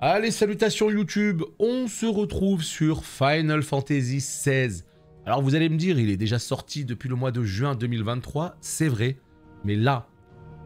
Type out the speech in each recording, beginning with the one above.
Allez, salutations YouTube, on se retrouve sur Final Fantasy XVI. Alors vous allez me dire, il est déjà sorti depuis le mois de juin 2023, c'est vrai. Mais là,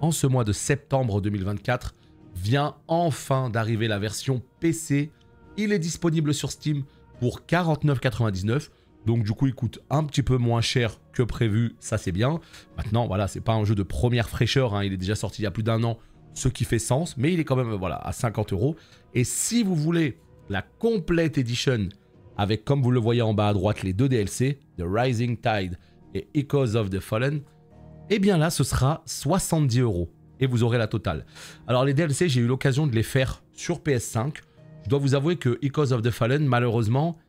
en ce mois de septembre 2024, vient enfin d'arriver la version PC. Il est disponible sur Steam pour 49,99 €. Donc du coup, il coûte un petit peu moins cher que prévu, ça c'est bien. Maintenant, voilà, c'est pas un jeu de première fraîcheur, hein, il est déjà sorti il y a plus d'un an, ce qui fait sens, mais il est quand même voilà, à 50 €. Et si vous voulez la Complete Edition, avec comme vous le voyez en bas à droite, les deux DLC, The Rising Tide et Echoes of the Fallen, eh bien là, ce sera 70 € et vous aurez la totale. Alors les DLC, j'ai eu l'occasion de les faire sur PS5. Je dois vous avouer que Echoes of the Fallen, malheureusement,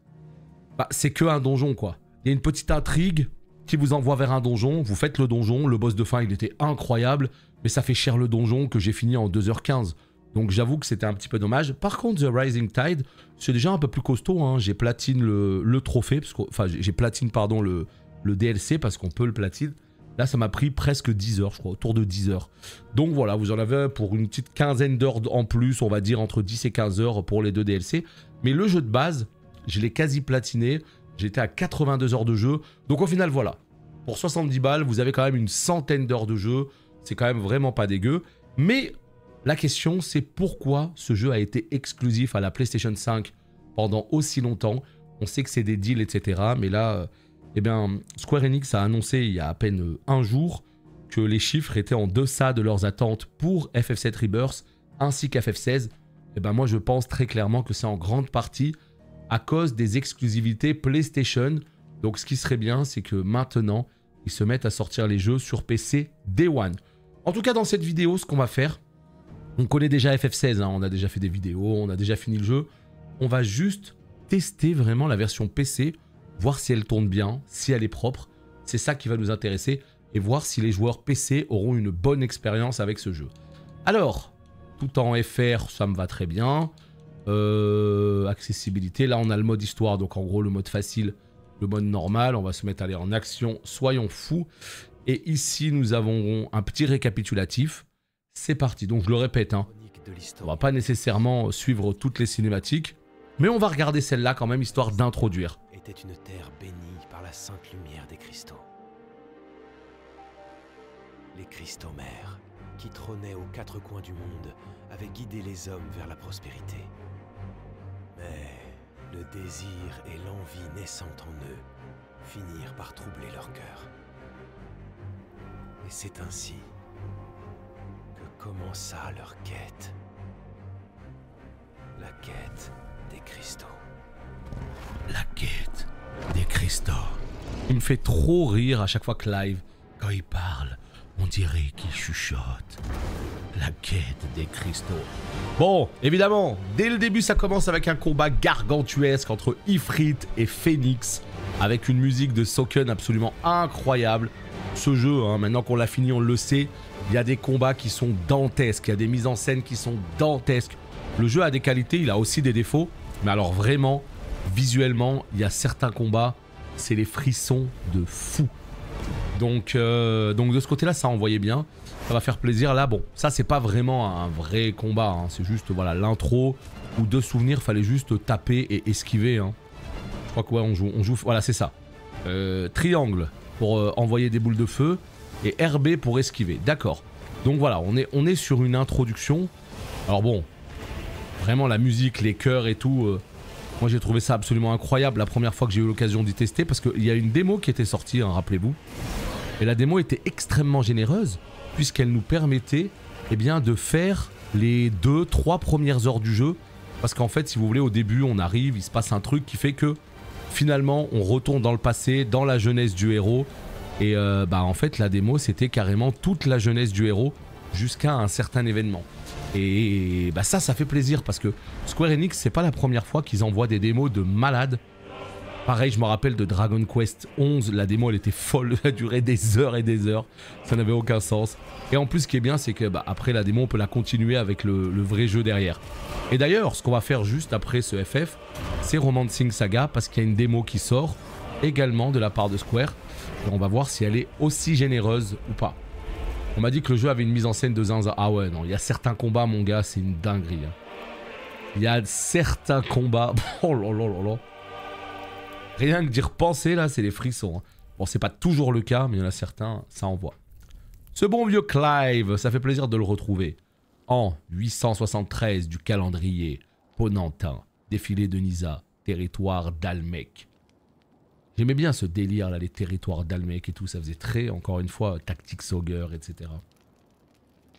c'est que un donjon quoi. Il y a une petite intrigue qui vous envoie vers un donjon, vous faites le donjon, le boss de fin il était incroyable, mais ça fait cher le donjon que j'ai fini en 2h15. Donc j'avoue que c'était un petit peu dommage. Par contre, The Rising Tide, c'est déjà un peu plus costaud, hein. J'ai platine le trophée, enfin j'ai platine pardon le DLC parce qu'on peut le platine. Là ça m'a pris presque 10 heures je crois, autour de 10 heures. Donc voilà, vous en avez pour une petite quinzaine d'heures en plus, on va dire entre 10 et 15 heures pour les deux DLC. Mais le jeu de base, je l'ai quasi platiné, j'étais à 82 heures de jeu. Donc au final voilà, pour 70 balles, vous avez quand même une centaine d'heures de jeu. C'est quand même vraiment pas dégueu. Mais la question c'est pourquoi ce jeu a été exclusif à la PlayStation 5 pendant aussi longtemps. On sait que c'est des deals etc. Mais là, eh bien, Square Enix a annoncé il y a à peine un jour que les chiffres étaient en deçà de leurs attentes pour FF7 Rebirth ainsi qu'FF16. Eh bien moi je pense très clairement que c'est en grande partie à cause des exclusivités PlayStation. Donc ce qui serait bien, c'est que maintenant, ils se mettent à sortir les jeux sur PC Day One. En tout cas, dans cette vidéo, ce qu'on va faire, on connaît déjà FF16, hein, on a déjà fait des vidéos, on a déjà fini le jeu. On va juste tester vraiment la version PC, voir si elle tourne bien, si elle est propre. C'est ça qui va nous intéresser et voir si les joueurs PC auront une bonne expérience avec ce jeu. Alors, tout en FR, ça me va très bien. Accessibilité, là on a le mode histoire, donc en gros le mode facile, le mode normal, on va se mettre à aller en action, soyons fous. Et ici nous avons un petit récapitulatif, c'est parti. Donc je le répète, hein, on va pas nécessairement suivre toutes les cinématiques, mais on va regarder celle-là quand même, histoire d'introduire. Était une terre bénie par la sainte lumière des cristaux. Les cristaux mères, qui trônaient aux quatre coins du monde, avaient guidé les hommes vers la prospérité. Mais le désir et l'envie naissante en eux finirent par troubler leur cœur. Et c'est ainsi que commença leur quête. La quête des cristaux. La quête des cristaux. Il me fait trop rire à chaque fois que live, quand il parle, on dirait qu'il chuchote. La quête des cristaux. Bon, évidemment, dès le début, ça commence avec un combat gargantuesque entre Ifrit et Phoenix, avec une musique de Soken absolument incroyable. Ce jeu, hein, maintenant qu'on l'a fini, on le sait, il y a des combats qui sont dantesques, il y a des mises en scène qui sont dantesques. Le jeu a des qualités, il a aussi des défauts, mais alors vraiment, visuellement, il y a certains combats, c'est les frissons de fou. Donc de ce côté-là, ça envoyait bien. Ça va faire plaisir. Là, bon, ça, c'est pas vraiment un vrai combat. Hein. C'est juste, voilà, l'intro où de souvenirs, fallait juste taper et esquiver. Hein. Je crois que, ouais, on joue voilà, c'est ça. Triangle pour envoyer des boules de feu et RB pour esquiver. D'accord. Donc voilà, on est sur une introduction. Alors bon, vraiment la musique, les chœurs et tout... moi j'ai trouvé ça absolument incroyable la première fois que j'ai eu l'occasion d'y tester parce qu'il y a une démo qui était sortie, hein, rappelez-vous. Et la démo était extrêmement généreuse puisqu'elle nous permettait eh bien, de faire les 2-3 premières heures du jeu. Parce qu'en fait, si vous voulez, au début, on arrive, il se passe un truc qui fait que finalement, on retourne dans le passé, dans la jeunesse du héros. Et en fait, la démo, c'était carrément toute la jeunesse du héros jusqu'à un certain événement. Et ça fait plaisir parce que Square Enix, c'est pas la première fois qu'ils envoient des démos de malades. Pareil, je me rappelle de Dragon Quest 11, la démo elle était folle, elle a duré des heures et des heures, ça n'avait aucun sens. Et en plus ce qui est bien c'est que après la démo on peut la continuer avec le vrai jeu derrière. Et d'ailleurs ce qu'on va faire juste après ce FF, c'est Romancing Saga parce qu'il y a une démo qui sort également de la part de Square. Et on va voir si elle est aussi généreuse ou pas. On m'a dit que le jeu avait une mise en scène de zinzin. Ah ouais non, il y a certains combats mon gars, c'est une dinguerie. Hein. Il y a certains combats... Oh là là là là. Rien que d'y repenser, là, c'est les frissons. Hein. Bon, c'est pas toujours le cas, mais il y en a certains, ça envoie. Ce bon vieux Clive, ça fait plaisir de le retrouver. En 873 du calendrier, Ponentin, défilé de Nisa, territoire d'Almec. J'aimais bien ce délire, là, les territoires d'Almec et tout. Ça faisait très, encore une fois, Tactics Ogre, etc.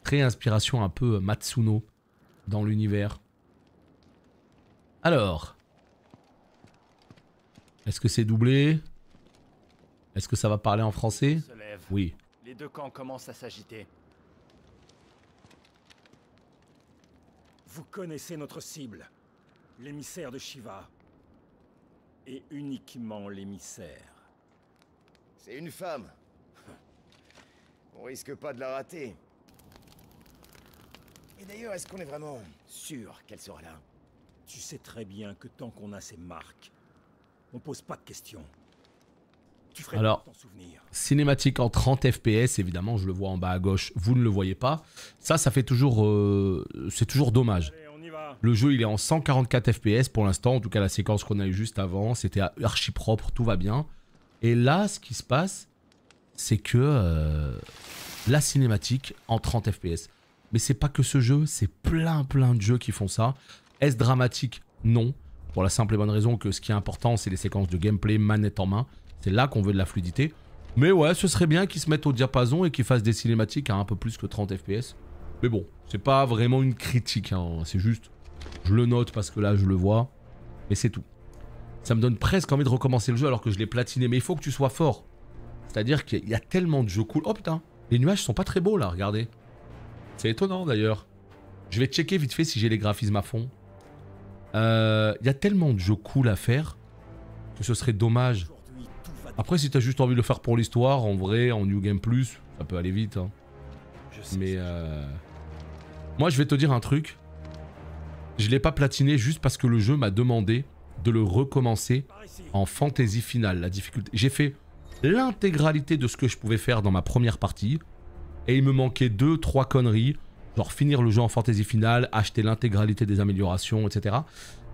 Très inspiration un peu Matsuno dans l'univers. Alors, est-ce que c'est doublé? Est-ce que ça va parler en français? Oui. Les deux camps commencent à s'agiter. Vous connaissez notre cible, l'émissaire de Shiva. Et uniquement l'émissaire. C'est une femme. On risque pas de la rater. Et d'ailleurs, est-ce qu'on est vraiment sûr qu'elle sera là? Tu sais très bien que tant qu'on a ces marques, on pose pas de questions. Tu ferais Alors, t'en souvenir. Cinématique en 30 FPS, évidemment, je le vois en bas à gauche, vous ne le voyez pas. Ça fait toujours... c'est toujours dommage. Allez, on y va. Le jeu, il est en 144 FPS pour l'instant. En tout cas, la séquence qu'on a eue juste avant, c'était archi propre, tout va bien. Et là, ce qui se passe, c'est que la cinématique en 30 FPS. Mais c'est pas que ce jeu, c'est plein de jeux qui font ça. Est-ce dramatique? Non. Pour la simple et bonne raison que ce qui est important, c'est les séquences de gameplay manette en main. C'est là qu'on veut de la fluidité. Mais ouais, ce serait bien qu'ils se mettent au diapason et qu'ils fassent des cinématiques à un peu plus que 30 FPS. Mais bon, c'est pas vraiment une critique, hein. C'est juste... Je le note parce que là, je le vois. Mais c'est tout. Ça me donne presque envie de recommencer le jeu alors que je l'ai platiné. Mais il faut que tu sois fort. C'est-à-dire qu'il y a tellement de jeux cool. Oh putain, les nuages sont pas très beaux là, regardez. C'est étonnant d'ailleurs. Je vais checker vite fait si j'ai les graphismes à fond. Il y a tellement de jeux cool à faire que ce serait dommage. Après, si t'as juste envie de le faire pour l'histoire, en vrai, en New Game Plus, ça peut aller vite. Hein. Mais moi, je vais te dire un truc. Je l'ai pas platiné juste parce que le jeu m'a demandé de le recommencer en fantasy finale. La difficulté. J'ai fait l'intégralité de ce que je pouvais faire dans ma première partie. Et il me manquait 2-3 conneries. Genre finir le jeu en fantasy finale, acheter l'intégralité des améliorations, etc.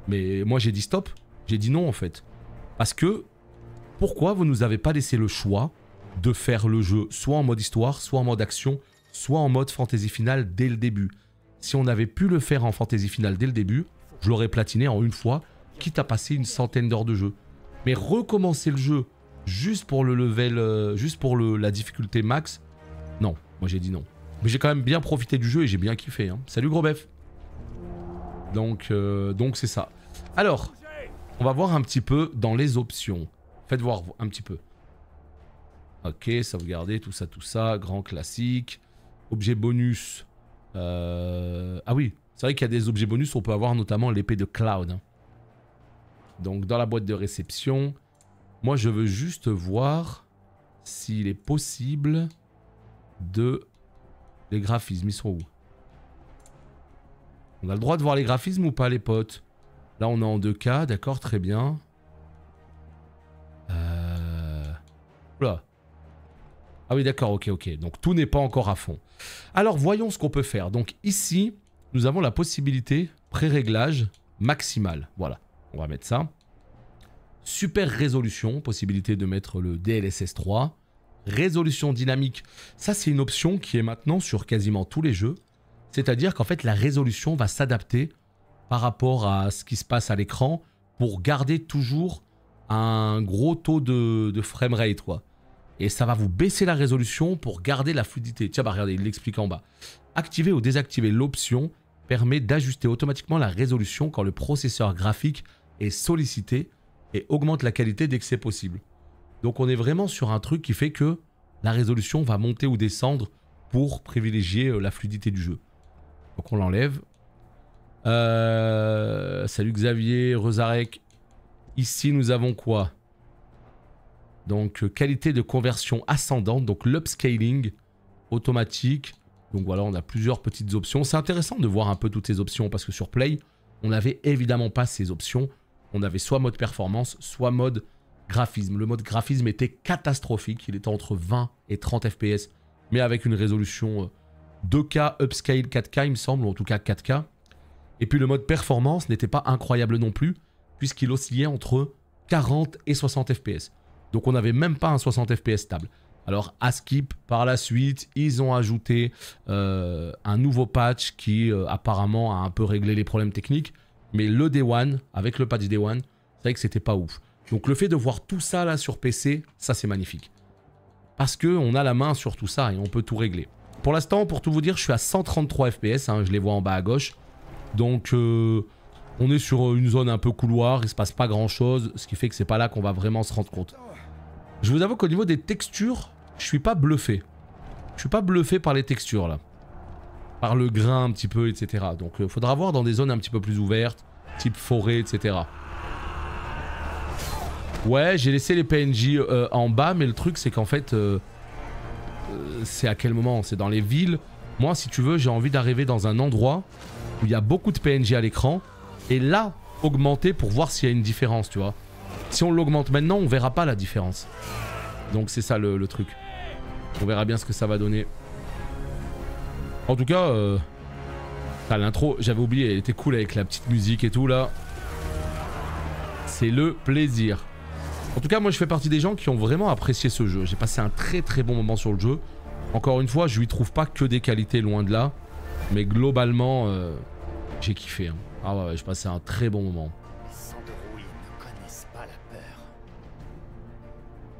Mais moi, j'ai dit stop. J'ai dit non, en fait. Parce que... Pourquoi vous nous avez pas laissé le choix de faire le jeu soit en mode histoire, soit en mode action, soit en mode fantasy finale dès le début? Si on avait pu le faire en fantasy finale dès le début, je l'aurais platiné en une fois, quitte à passer une centaine d'heures de jeu. Mais recommencer le jeu juste pour le level, juste pour la difficulté max, non, moi j'ai dit non. Mais j'ai quand même bien profité du jeu et j'ai bien kiffé. Hein. Salut gros bef. Donc c'est ça. Alors, on va voir un petit peu dans les options. Faites voir un petit peu. Ok, sauvegarder, tout ça, grand classique. Objet bonus. Ah oui, c'est vrai qu'il y a des objets bonus, on peut avoir notamment l'épée de Cloud. Donc dans la boîte de réception, moi je veux juste voir s'il est possible de... Les graphismes, ils sont où? On a le droit de voir les graphismes ou pas les potes? Là on est en 2K, d'accord, très bien. Oula. Ah oui d'accord, ok. Donc tout n'est pas encore à fond. Alors voyons ce qu'on peut faire. Donc ici, nous avons la possibilité pré-réglage maximal. Voilà, on va mettre ça. Super résolution, possibilité de mettre le DLSS 3. Résolution dynamique, ça c'est une option qui est maintenant sur quasiment tous les jeux. C'est-à-dire qu'en fait la résolution va s'adapter par rapport à ce qui se passe à l'écran pour garder toujours un gros taux de framerate, quoi. Et ça va vous baisser la résolution pour garder la fluidité. Tiens, bah regardez, il l'explique en bas. Activer ou désactiver l'option permet d'ajuster automatiquement la résolution quand le processeur graphique est sollicité et augmente la qualité dès que c'est possible. Donc on est vraiment sur un truc qui fait que la résolution va monter ou descendre pour privilégier la fluidité du jeu. Donc on l'enlève. Salut Xavier, Rezarek. Ici nous avons quoi? Donc qualité de conversion ascendante, donc l'upscaling automatique. Donc voilà, on a plusieurs petites options. C'est intéressant de voir un peu toutes ces options parce que sur Play, on n'avait évidemment pas ces options. On avait soit mode performance, soit mode graphisme. Le mode graphisme était catastrophique. Il était entre 20 et 30 FPS, mais avec une résolution 2K upscale 4K, il me semble, ou en tout cas 4K. Et puis le mode performance n'était pas incroyable non plus, puisqu'il oscillait entre 40 et 60 FPS. Donc on n'avait même pas un 60 FPS stable. Alors à Skip, par la suite, ils ont ajouté un nouveau patch qui apparemment a un peu réglé les problèmes techniques. Mais le Day One, avec le patch Day One, c'est vrai que c'était pas ouf. Donc le fait de voir tout ça là sur PC, ça c'est magnifique. Parce qu'on a la main sur tout ça et on peut tout régler. Pour l'instant, pour tout vous dire, je suis à 133 FPS, hein, je les vois en bas à gauche. Donc on est sur une zone un peu couloir, il se passe pas grand chose, ce qui fait que c'est pas là qu'on va vraiment se rendre compte. Je vous avoue qu'au niveau des textures, je suis pas bluffé. Je suis pas bluffé par les textures là. Par le grain un petit peu, etc. Donc il faudra voir dans des zones un petit peu plus ouvertes, type forêt, etc. Ouais, j'ai laissé les PNJ en bas, mais le truc c'est qu'en fait, c'est à quel moment? C'est dans les villes. Moi, si tu veux, j'ai envie d'arriver dans un endroit où il y a beaucoup de PNJ à l'écran, et là, augmenter pour voir s'il y a une différence, tu vois. Si on l'augmente maintenant, on verra pas la différence. Donc c'est ça le truc. On verra bien ce que ça va donner. En tout cas, l'intro, j'avais oublié, elle était cool avec la petite musique et tout là. C'est le plaisir. En tout cas, moi je fais partie des gens qui ont vraiment apprécié ce jeu. J'ai passé un très très bon moment sur le jeu. Encore une fois, je lui trouve pas que des qualités, loin de là. Mais globalement, j'ai kiffé. Hein. Ah ouais, j'ai passé un très bon moment. Les sangs de rouille ne connaissent pas la peur.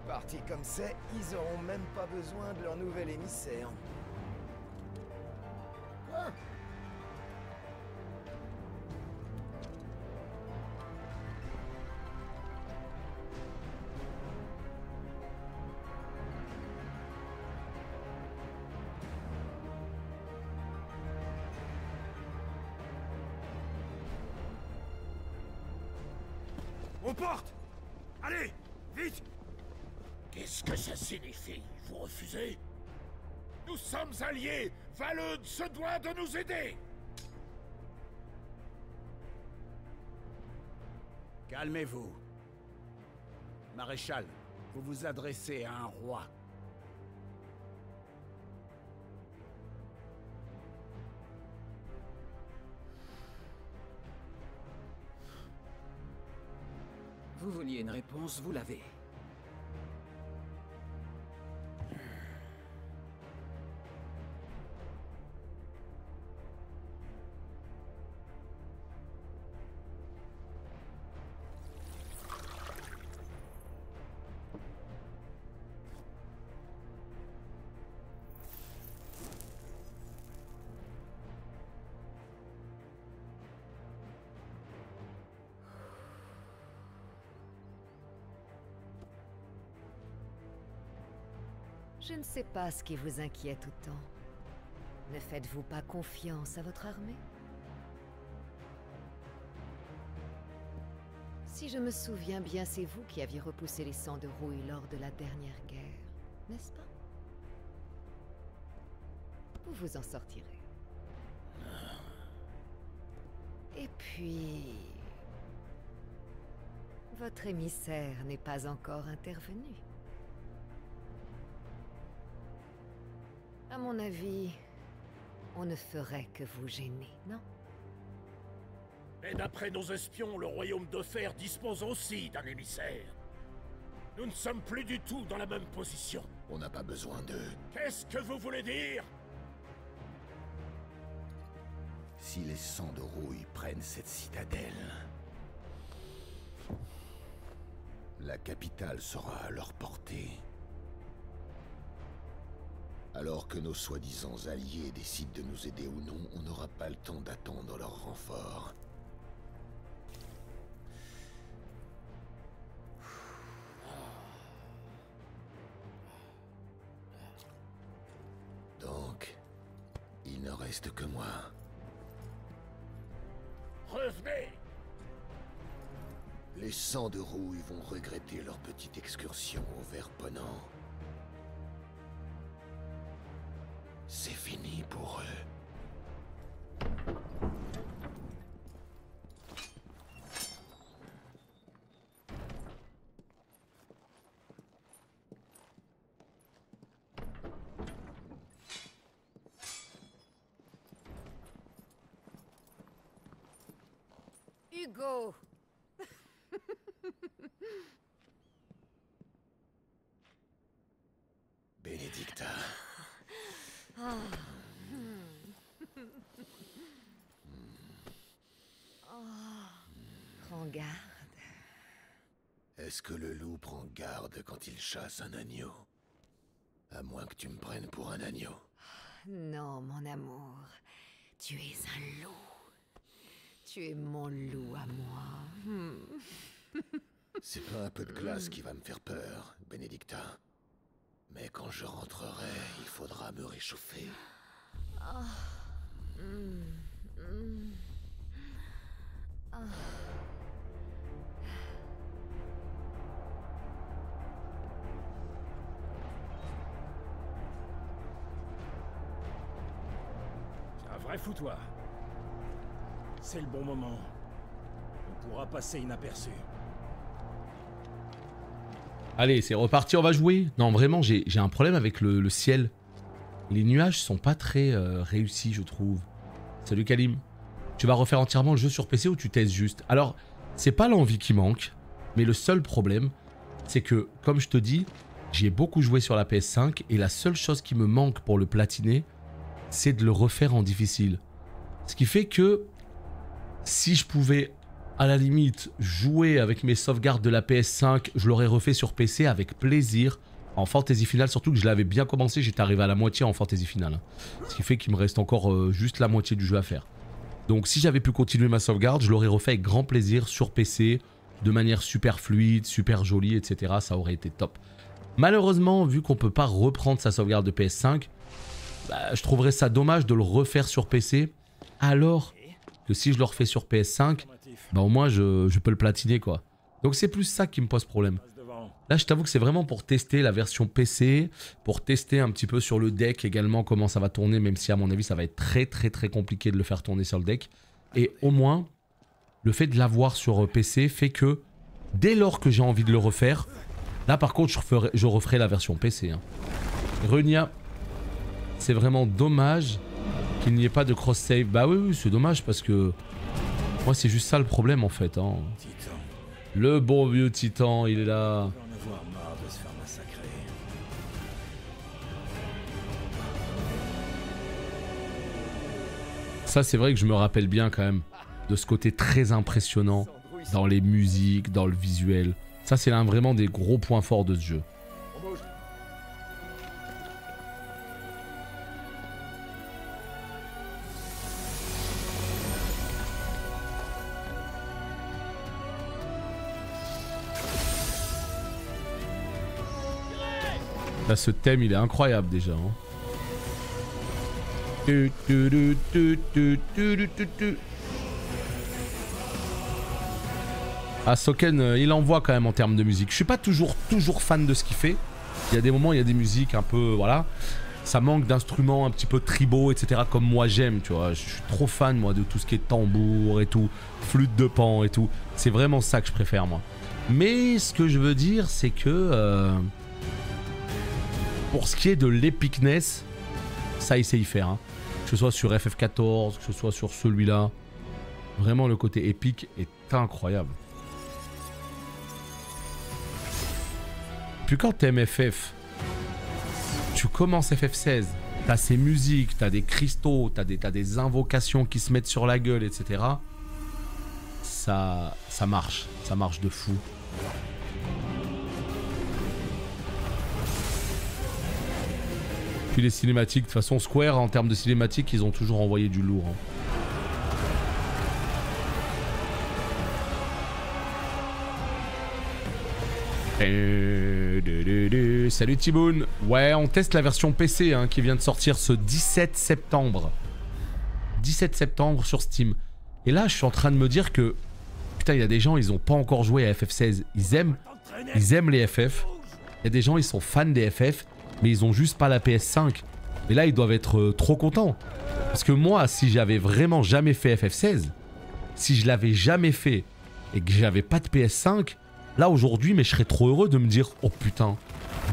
Partis comme c'est, ils auront même pas besoin de leur nouvel émissaire. Quoi? Aux portes! Allez, vite! Qu'est-ce que ça signifie? Vous refusez? Nous sommes alliés! Valud se doit de nous aider! Calmez-vous. Maréchal, vous vous adressez à un roi. Vous vouliez une réponse, vous l'avez. Je ne sais pas ce qui vous inquiète autant. Ne faites-vous pas confiance à votre armée? Si je me souviens bien, c'est vous qui aviez repoussé les sangs de rouille lors de la dernière guerre, n'est-ce pas? Vous vous en sortirez. Et puis... votre émissaire n'est pas encore intervenu. À mon avis, on ne ferait que vous gêner, non? Et d'après nos espions, le royaume de Fer dispose aussi d'un émissaire. Nous ne sommes plus du tout dans la même position. On n'a pas besoin d'eux. Qu'est-ce que vous voulez dire? Si les sangs de rouille prennent cette citadelle, la capitale sera à leur portée. Alors que nos soi-disant alliés décident de nous aider ou non, on n'aura pas le temps d'attendre leur renfort. Donc, il ne reste que moi. Revenez! Les sangs de rouille vont regretter leur petite excursion au Ver Ponant. C'est fini pour eux. Hugo. Benedicta. Prends garde. Est-ce que le loup prend garde quand il chasse un agneau? À moins que tu me prennes pour un agneau. Non, mon amour. Tu es un loup. Tu es mon loup à moi. C'est pas un peu de glace qui va me faire peur, Benedicta. Mais quand je rentrerai, il faudra me réchauffer. C'est un vrai foutoir. C'est le bon moment. On pourra passer inaperçu. Allez, c'est reparti, on va jouer. Non, vraiment, j'ai un problème avec le ciel. Les nuages sont pas très réussis, je trouve. Salut Kalim. Tu vas refaire entièrement le jeu sur PC ou tu testes juste? Alors, c'est pas l'envie qui manque, mais le seul problème, c'est que, comme je te dis, j'y ai beaucoup joué sur la PS5 et la seule chose qui me manque pour le platiner, c'est de le refaire en difficile. Ce qui fait que, si je pouvais, à la limite, jouer avec mes sauvegardes de la PS5, je l'aurais refait sur PC avec plaisir. En Fantasy Final, surtout que je l'avais bien commencé, j'étais arrivé à la moitié en Fantasy Final. Ce qui fait qu'il me reste encore juste la moitié du jeu à faire. Donc si j'avais pu continuer ma sauvegarde, je l'aurais refait avec grand plaisir sur PC, de manière super fluide, super jolie, etc. Ça aurait été top. Malheureusement, vu qu'on peut pas reprendre sa sauvegarde de PS5, bah, je trouverais ça dommage de le refaire sur PC, alors que si je le refais sur PS5, bah au moins je peux le platiner quoi. Donc c'est plus ça qui me pose problème. Là je t'avoue que c'est vraiment pour tester la version PC, pour tester un petit peu sur le deck également comment ça va tourner, même si à mon avis ça va être très compliqué de le faire tourner sur le deck. Et au moins, le fait de l'avoir sur PC fait que dès lors que j'ai envie de le refaire, là par contre je referai la version PC. Hein. Renia, c'est vraiment dommage qu'il n'y ait pas de cross-save. Bah oui, c'est dommage parce que moi c'est juste ça le problème en fait. Hein. Le bon vieux Titan, il est là. Ça c'est vrai que je me rappelle bien quand même de ce côté très impressionnant dans les musiques, dans le visuel. Ça c'est l'un vraiment des gros points forts de ce jeu. Là, ce thème, il est incroyable déjà. Hein. Ah, Soken, il envoie quand même en termes de musique. Je suis pas toujours fan de ce qu'il fait. Il y a des moments, il y a des musiques un peu, voilà. Ça manque d'instruments un petit peu tribaux, etc. Comme moi j'aime, tu vois. Je suis trop fan, moi, de tout ce qui est tambour et tout. Flûte de pan et tout. C'est vraiment ça que je préfère, moi. Mais ce que je veux dire, c'est que... pour ce qui est de l'epicness, ça il sait y faire. Hein. Que ce soit sur FF14, que ce soit sur celui-là. Vraiment le côté épique est incroyable. Puis quand t'aimes FF, tu commences FF16, t'as ces musiques, t'as des cristaux, t'as des invocations qui se mettent sur la gueule, etc. Ça marche de fou. Puis les cinématiques, de toute façon Square en termes de cinématiques, ils ont toujours envoyé du lourd. Hein. Salut Tiboun. Ouais, on teste la version PC hein, qui vient de sortir ce 17 septembre. 17 septembre sur Steam. Et là, je suis en train de me dire que... Putain, il y a des gens, ils ont pas encore joué à FF16. Ils aiment les FF. Il y a des gens, ils sont fans des FF. Mais ils ont juste pas la PS5. Mais là, ils doivent être trop contents. Parce que moi, si j'avais vraiment jamais fait FF16, si je l'avais jamais fait et que j'avais pas de PS5, là aujourd'hui, mais je serais trop heureux de me dire oh putain,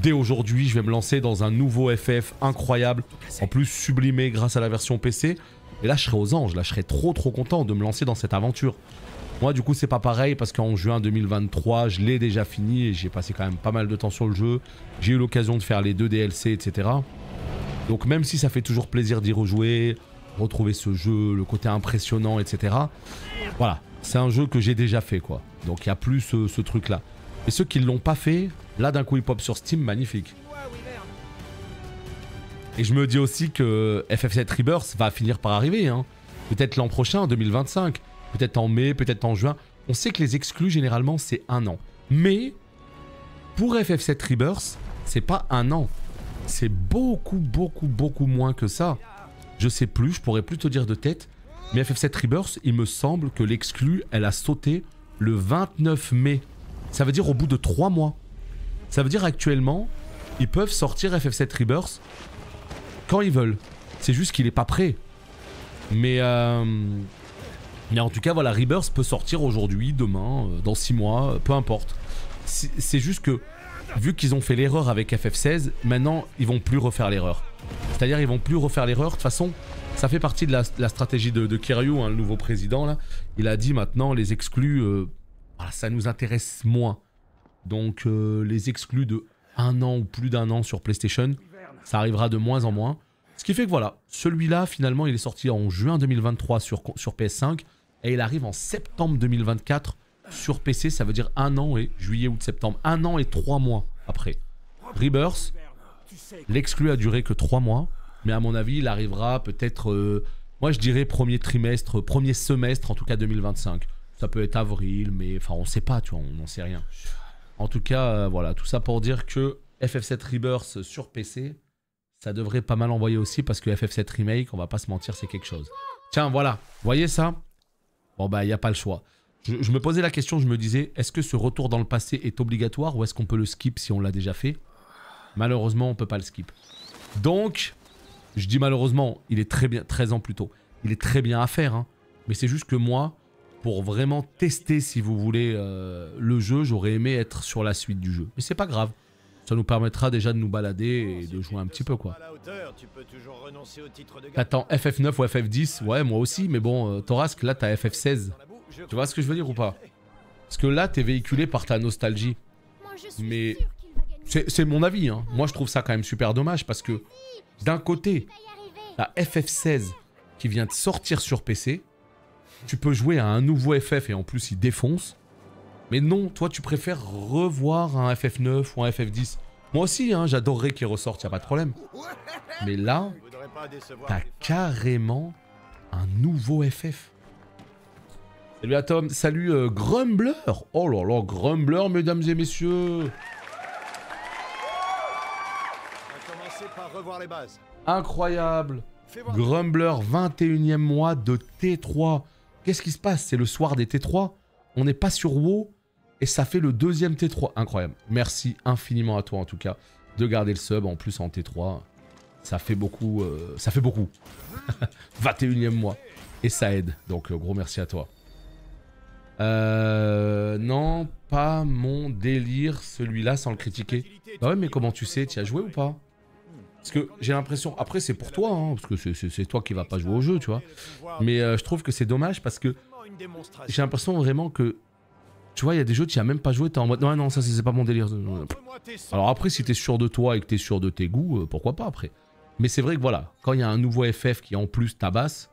dès aujourd'hui, je vais me lancer dans un nouveau FF incroyable, en plus sublimé grâce à la version PC. Et là, je serais aux anges. Là, je serais trop content de me lancer dans cette aventure. Moi du coup c'est pas pareil parce qu'en juin 2023 je l'ai déjà fini et j'ai passé quand même pas mal de temps sur le jeu. J'ai eu l'occasion de faire les 2 DLC etc. Donc même si ça fait toujours plaisir d'y rejouer, retrouver ce jeu, le côté impressionnant etc. Voilà, c'est un jeu que j'ai déjà fait quoi. Donc il n'y a plus ce truc là. Et ceux qui l'ont pas fait, là d'un coup il pop sur Steam, magnifique. Et je me dis aussi que FF7 Rebirth va finir par arriver hein. Peut-être l'an prochain, 2025. Peut-être en mai, peut-être en juin. On sait que les exclus, généralement, c'est 1 an. Mais, pour FF7 Rebirth, c'est pas 1 an. C'est beaucoup moins que ça. Je sais plus, je pourrais plus te dire de tête. Mais FF7 Rebirth, il me semble que l'exclu, elle a sauté le 29 mai. Ça veut dire au bout de 3 mois. Ça veut dire actuellement, ils peuvent sortir FF7 Rebirth quand ils veulent. C'est juste qu'il est pas prêt. Mais en tout cas, voilà, Rebirth peut sortir aujourd'hui, demain, dans 6 mois, peu importe. C'est juste que, vu qu'ils ont fait l'erreur avec FF16, maintenant, ils vont plus refaire l'erreur. C'est-à-dire, ils vont plus refaire l'erreur. De toute façon, ça fait partie de la stratégie de Kiryu, hein, le nouveau président, là. Il a dit maintenant, les exclus, voilà, ça nous intéresse moins. Donc, les exclus de 1 an ou plus d'1 an sur PlayStation, ça arrivera de moins en moins. Ce qui fait que voilà, celui-là, finalement, il est sorti en juin 2023 sur PS5 et il arrive en septembre 2024 sur PC. Ça veut dire 1 an et juillet, août, septembre. 1 an et 3 mois après. Rebirth, l'exclu a duré que 3 mois, mais à mon avis, il arrivera peut-être, moi je dirais premier semestre, en tout cas 2025. Ça peut être avril, mais enfin on sait pas, tu vois, on n'en sait rien. En tout cas, voilà, tout ça pour dire que FF7 Rebirth sur PC... ça devrait pas mal envoyer aussi parce que FF7 Remake, on va pas se mentir, c'est quelque chose. Tiens, voilà, vous voyez ça? Bon bah, il n'y a pas le choix. Je me posais la question, je me disais, est-ce que ce retour dans le passé est obligatoire ou est-ce qu'on peut le skip si on l'a déjà fait? Malheureusement, on peut pas le skip. Donc, je dis malheureusement, il est très bien, 13 ans plus tôt. Il est très bien à faire, hein. Mais c'est juste que moi, pour vraiment tester, si vous voulez, le jeu, j'aurais aimé être sur la suite du jeu. Mais c'est pas grave. Ça nous permettra déjà de nous balader et de jouer un petit peu quoi. T'attends FF9 ou FF10? Ouais, moi aussi, mais bon, Torasque, là t'as FF16. Tu vois ce que je veux dire ou pas? Parce que là t'es véhiculé par ta nostalgie. Mais c'est mon avis, hein. Moi je trouve ça quand même super dommage parce que d'un côté, t'as FF16 qui vient de sortir sur PC. Tu peux jouer à un nouveau FF et en plus il défonce. Mais non, toi tu préfères revoir un FF9 ou un FF10. Moi aussi, hein, j'adorerais qu'il ressorte, y a pas de problème. Mais là, t'as carrément un nouveau FF. Salut à Tom, salut Grumbler. Oh là là, Grumbler, mesdames et messieurs. On va commencer par revoir les bases. Incroyable. Grumbler, 21e mois de T3. Qu'est-ce qui se passe? C'est le soir des T3. On n'est pas sur WoW. Et ça fait le 2e T3. Incroyable. Merci infiniment à toi en tout cas de garder le sub en plus en T3. Ça fait beaucoup. 21e mois. Et ça aide. Donc gros merci à toi. Non, pas mon délire celui-là sans le critiquer. Bah ouais mais comment tu sais? Tu as joué ou pas? Parce que j'ai l'impression... Après c'est pour toi, hein, parce que c'est toi qui vas pas jouer au jeu, tu vois. Mais je trouve que c'est dommage parce que j'ai l'impression vraiment que... Tu vois, il y a des jeux, tu n'y as même pas joué, t'es en mode non, non, ça c'est pas mon délire. Alors après, si t'es sûr de toi et que t'es sûr de tes goûts, pourquoi pas après. Mais c'est vrai que voilà, quand il y a un nouveau FF qui en plus tabasse,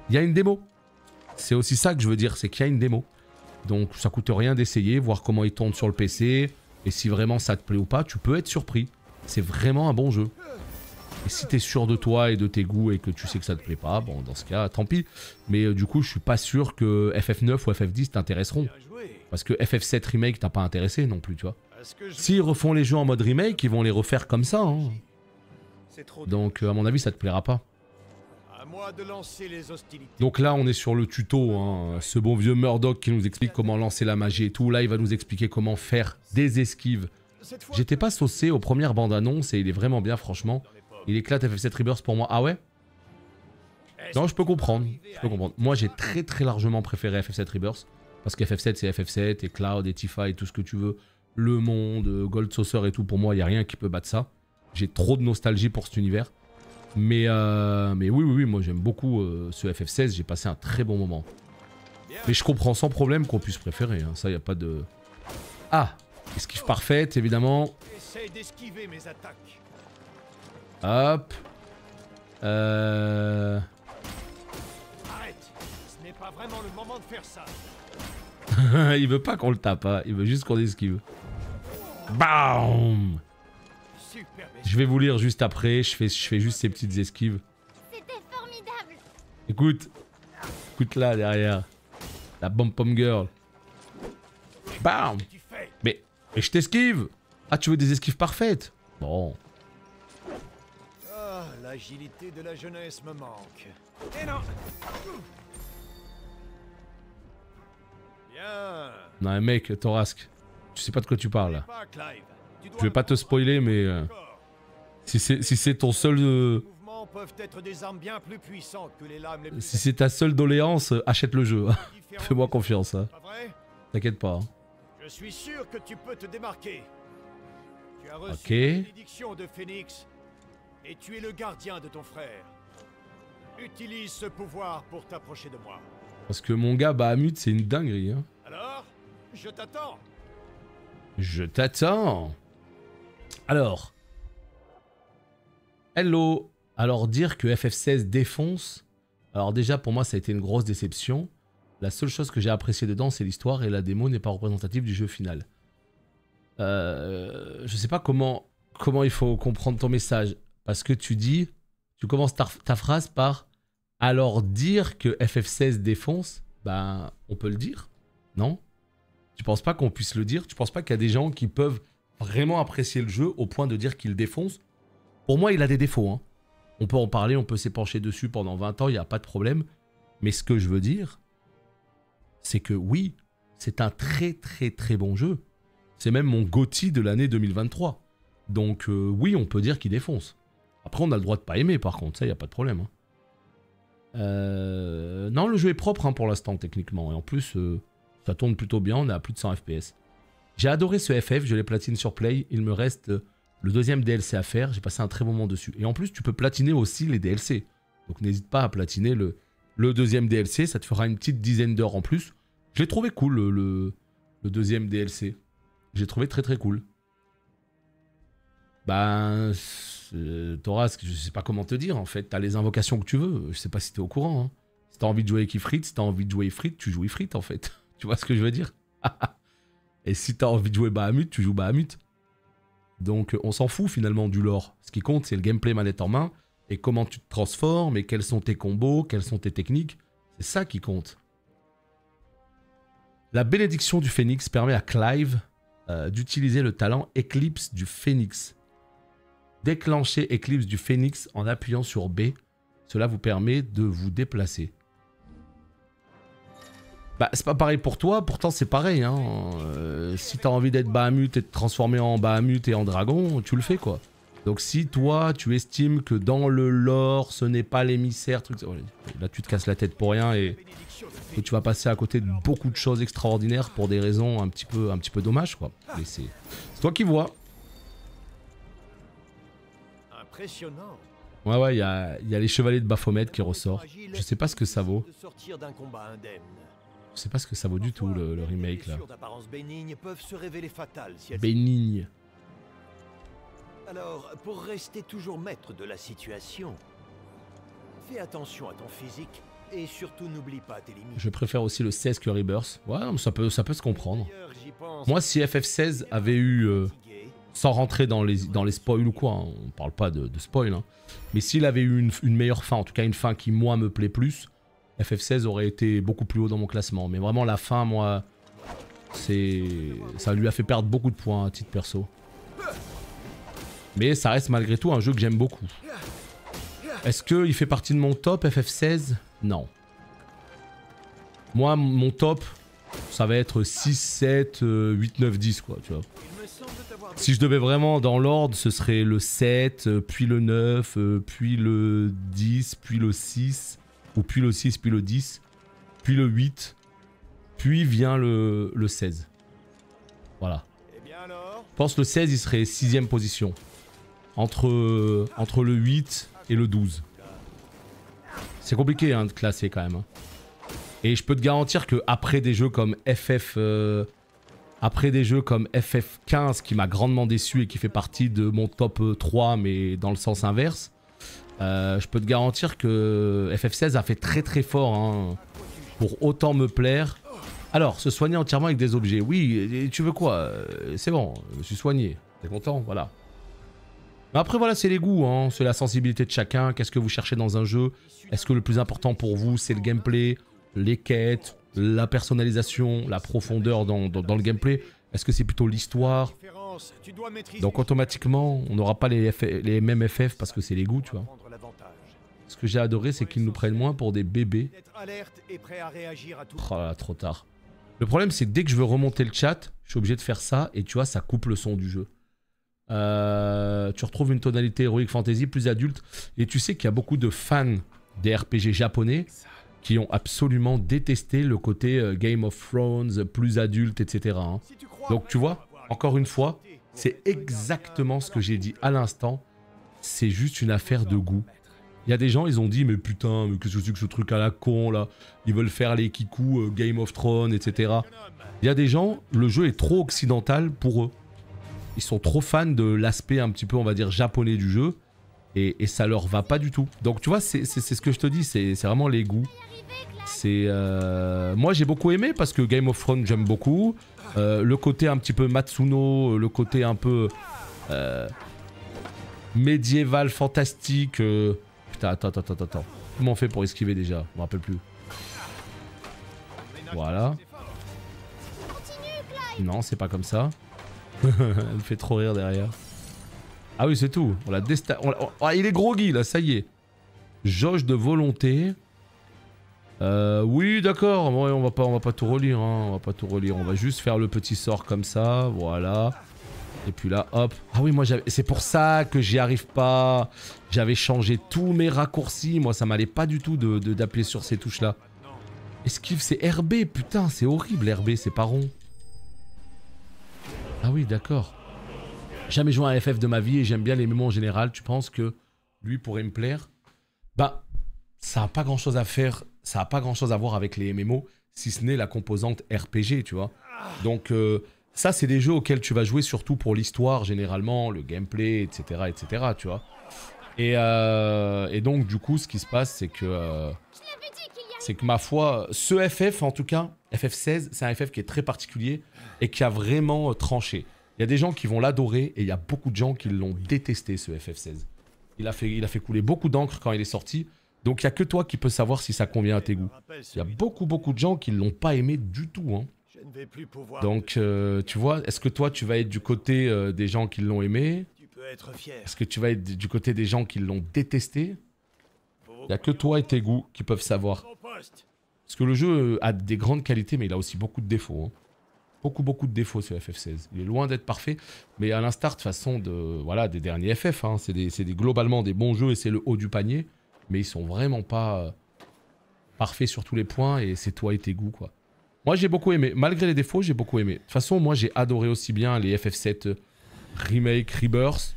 il y a une démo. C'est aussi ça que je veux dire, c'est qu'il y a une démo. Donc ça coûte rien d'essayer, voir comment il tourne sur le PC. Et si vraiment ça te plaît ou pas, tu peux être surpris. C'est vraiment un bon jeu. Et si t'es sûr de toi et de tes goûts et que tu sais que ça te plaît pas, bon dans ce cas, tant pis. Mais du coup, je suis pas sûr que FF9 ou FF10 t'intéresseront. Parce que FF7 Remake t'a pas intéressé non plus, tu vois. S'ils refont les jeux en mode remake, ils vont les refaire comme ça. Hein. Donc à mon avis, ça te plaira pas. Donc là, on est sur le tuto. Hein. Ce bon vieux Murdoch qui nous explique comment lancer la magie et tout. Là, il va nous expliquer comment faire des esquives. J'étais pas saucé aux premières bandes annonces et il est vraiment bien, franchement. Il éclate FF7 Rebirth pour moi. Ah ouais? Non, je peux comprendre. Moi, j'ai très largement préféré FF7 Rebirth. Parce que FF7, c'est FF7, et Cloud, et Tifa, et tout ce que tu veux. Le monde, Gold Saucer et tout. Pour moi, il n'y a rien qui peut battre ça. J'ai trop de nostalgie pour cet univers. Mais oui, moi, j'aime beaucoup ce FF16. J'ai passé un très bon moment. Mais je comprends sans problème qu'on puisse préférer, hein. Ça y a pas de... Ah, esquive parfaite évidemment. Essaye d'esquiver mes attaques. Hop. Arrête. Ce n'est pas vraiment le moment de faire ça. Il veut pas qu'on le tape, hein. Il veut juste qu'on esquive. Bam. Super. Je vais vous lire juste après, je fais juste ces petites esquives. C'était formidable. Écoute là derrière. La pom-pom girl. Bam. Mais je t'esquive. Ah, tu veux des esquives parfaites? Bon. Ah, l'agilité de la jeunesse me manque. Et non. Bien. Non mais mec, Torasque, tu sais pas de quoi tu parles là. Pas, Clive. Tu dois Je vais pas te spoiler mais... si c'est ton seul... mouvements peuvent être des armes bien plus puissantes que les lames les plus... Si c'est ta seule doléance, achète le jeu. Fais-moi confiance. Hein. Pas vrai? T'inquiète pas. Hein. Je suis sûr que tu peux te démarquer. Tu as reçu Ok. la bénédiction de Phénix et tu es le gardien de ton frère. Utilise ce pouvoir pour t'approcher de moi. Parce que mon gars Bahamut c'est une dinguerie. Hein. Alors, je t'attends. Je t'attends. Alors. Hello. Alors dire que FF16 défonce. Alors déjà pour moi ça a été une grosse déception. La seule chose que j'ai appréciée dedans c'est l'histoire et la démo n'est pas représentative du jeu final. Je sais pas comment il faut comprendre ton message. Parce que tu commences ta phrase par alors dire que FF16 défonce, ben on peut le dire, non? Tu penses pas qu'on puisse le dire? Tu penses pas qu'il y a des gens qui peuvent vraiment apprécier le jeu au point de dire qu'il défonce? Pour moi il a des défauts, hein. On peut en parler, on peut s'épancher dessus pendant 20 ans, il n'y a pas de problème. Mais ce que je veux dire, c'est que oui, c'est un très très très bon jeu. C'est même mon GOTY de l'année 2023. Donc oui, on peut dire qu'il défonce. Après, on a le droit de pas aimer, par contre, ça, il n'y a pas de problème. Hein. Non, le jeu est propre hein, pour l'instant, techniquement. Et en plus, ça tourne plutôt bien, on est à plus de 100 FPS. J'ai adoré ce FF, je l'ai platine sur Play. Il me reste le deuxième DLC à faire, j'ai passé un très bon moment dessus. Et en plus, tu peux platiner aussi les DLC. Donc n'hésite pas à platiner le deuxième DLC, ça te fera une petite dizaine d'heures en plus. Je l'ai trouvé cool, le deuxième DLC. J'ai trouvé très très cool. Ben... Torasque, je sais pas comment te dire en fait, t'as les invocations que tu veux, je sais pas si t'es au courant. Hein. Si t'as envie de jouer avec Ifrit, si t'as envie de jouer Ifrit, tu joues Ifrit en fait. Tu vois ce que je veux dire? Et si t'as envie de jouer Bahamut, tu joues Bahamut. Donc on s'en fout finalement du lore. Ce qui compte c'est le gameplay manette en main, et comment tu te transformes, et quels sont tes combos, quelles sont tes techniques. C'est ça qui compte. La bénédiction du Phénix permet à Clive d'utiliser le talent Éclipse du Phénix. Déclenchez Éclipse du Phénix en appuyant sur B. Cela vous permet de vous déplacer. Bah, c'est pas pareil pour toi, pourtant c'est pareil. Hein. Si t'as envie d'être Bahamut et de te transformer en Bahamut et en dragon, tu le fais quoi. Donc si toi, tu estimes que dans le lore, ce n'est pas l'émissaire, truc... là tu te casses la tête pour rien et tu vas passer à côté de beaucoup de choses extraordinaires pour des raisons un petit peu dommages quoi. Mais c'est toi qui vois. Impressionnant. Ouais, il y a les chevaliers de Baphomet qui ressortent. Je sais pas ce que ça vaut. Je sais pas ce que ça vaut du tout le remake là. Bénigne. Alors, pour rester toujours maître de la situation, fais attention à ton physique et surtout n'oublie pas tes limites. Je préfère aussi le 16 que Rebirth. Ouais, ça peut se comprendre. Moi, si FF16 avait eu, sans rentrer dans les spoils ou quoi, hein, on parle pas de spoil, hein, mais s'il avait eu une meilleure fin, en tout cas une fin qui moi me plaît plus, FF16 aurait été beaucoup plus haut dans mon classement. Mais vraiment la fin, moi, ça lui a fait perdre beaucoup de points à titre perso. Mais ça reste malgré tout un jeu que j'aime beaucoup. Est-ce qu'il fait partie de mon top FF16? Non. Moi, mon top, ça va être 6, 7, 8, 9, 10 quoi, tu vois. Si je devais vraiment dans l'ordre, ce serait le 7, puis le 9, puis le 10, puis le 6, ou puis le 6, puis le 10, puis le 8, puis vient le 16. Voilà. Je pense que le 16, il serait 6ème position. Entre le 8 et le 12. C'est compliqué hein, de classer quand même. Hein. Et je peux te garantir que après des jeux comme FF15 qui m'a grandement déçu et qui fait partie de mon top 3 mais dans le sens inverse, je peux te garantir que FF16 a fait très très fort hein, pour autant me plaire. Alors, se soigner entièrement avec des objets. Oui, et tu veux quoi? C'est bon, je me suis soigné. T'es content? Voilà. Mais après voilà, c'est les goûts, hein. C'est la sensibilité de chacun. Qu'est-ce que vous cherchez dans un jeu? Est-ce que le plus important pour vous c'est le gameplay, les quêtes, la personnalisation, la profondeur dans le gameplay? Est-ce que c'est plutôt l'histoire? Donc automatiquement, on n'aura pas les mêmes FF parce que c'est les goûts, tu vois. Ce que j'ai adoré, c'est qu'ils nous prennent moins pour des bébés. Oh là là, trop tard. Le problème, c'est que dès que je veux remonter le chat, je suis obligé de faire ça et tu vois, ça coupe le son du jeu. Tu retrouves une tonalité héroïque fantasy plus adulte et tu sais qu'il y a beaucoup de fans des RPG japonais qui ont absolument détesté le côté Game of Thrones plus adulte, etc. hein. Donc tu vois, encore une fois, c'est exactement ce que j'ai dit à l'instant. C'est juste une affaire de goût. Il y a des gens, ils ont dit, mais putain, mais qu'est-ce que c'est que ce truc à la con là? Ils veulent faire les kikou Game of Thrones, etc. Il y a des gens, le jeu est trop occidental pour eux. Ils sont trop fans de l'aspect un petit peu, on va dire, japonais du jeu. Et ça leur va pas du tout. Donc tu vois, c'est ce que je te dis, c'est vraiment les goûts. Moi j'ai beaucoup aimé parce que Game of Thrones j'aime beaucoup. Le côté un petit peu Matsuno, le côté un peu médiéval, fantastique. Putain, attends. Comment on fait pour esquiver déjà? Je me rappelle plus. Voilà. Non, c'est pas comme ça. Elle me fait trop rire derrière. Ah oui, c'est tout. On l'a Ah, il est groggy là, ça y est. Jauge de volonté. Oui, d'accord. Ouais, on va pas tout relire. Hein. On va pas tout relire. On va juste faire le petit sort comme ça. Voilà. Et puis là, hop. Ah oui, moi, c'est pour ça que j'y arrive pas. J'avais changé tous mes raccourcis. Moi, ça m'allait pas du tout d'appuyer sur ces touches-là. Esquive, c'est RB. Putain, c'est horrible, RB. C'est pas rond. Ah oui, d'accord. Jamais joué à un FF de ma vie et j'aime bien les MMO en général. Tu penses que lui pourrait me plaire? Bah, ça n'a pas grand-chose à faire. Ça n'a pas grand-chose à voir avec les MMO, si ce n'est la composante RPG, tu vois. Donc, ça, c'est des jeux auxquels tu vas jouer surtout pour l'histoire, généralement, le gameplay, etc., etc., tu vois. Et donc, du coup, ce qui se passe, c'est que ma foi, ce FF, en tout cas, FF16, c'est un FF qui est très particulier et qui a vraiment tranché. Il y a des gens qui vont l'adorer et il y a beaucoup de gens qui l'ont détesté, ce FF16. Il a fait couler beaucoup d'encre quand il est sorti. Donc il n'y a que toi qui peux savoir si ça convient à tes goûts. Il y a beaucoup de gens qui ne l'ont pas aimé du tout. Hein. Donc tu vois, est-ce que toi tu vas être du côté des gens qui l'ont aimé? Est-ce que tu vas être du côté des gens qui l'ont détesté? Il n'y a que toi et tes goûts qui peuvent savoir. Parce que le jeu a des grandes qualités mais il a aussi beaucoup de défauts. Hein. Beaucoup de défauts ce FF16. Il est loin d'être parfait. Mais à l'instar de façon des derniers FF. Hein. C'est globalement des bons jeux et c'est le haut du panier. Mais ils sont vraiment pas parfaits sur tous les points et c'est toi et tes goûts quoi. Moi j'ai beaucoup aimé, malgré les défauts j'ai beaucoup aimé. De toute façon moi j'ai adoré aussi bien les FF7 Remake, Rebirth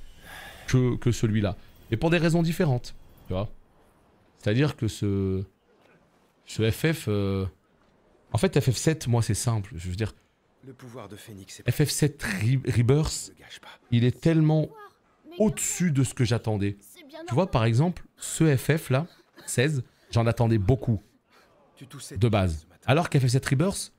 que celui-là. Et pour des raisons différentes, tu vois. C'est-à-dire que ce FF... En fait FF7 moi c'est simple, je veux dire... Le pouvoir de Phoenix FF7 Rebirth, il est tellement au-dessus de ce que j'attendais. Tu vois, par exemple, ce FF là, 16, j'en attendais beaucoup de base. Alors qu'FF7 Rebirth,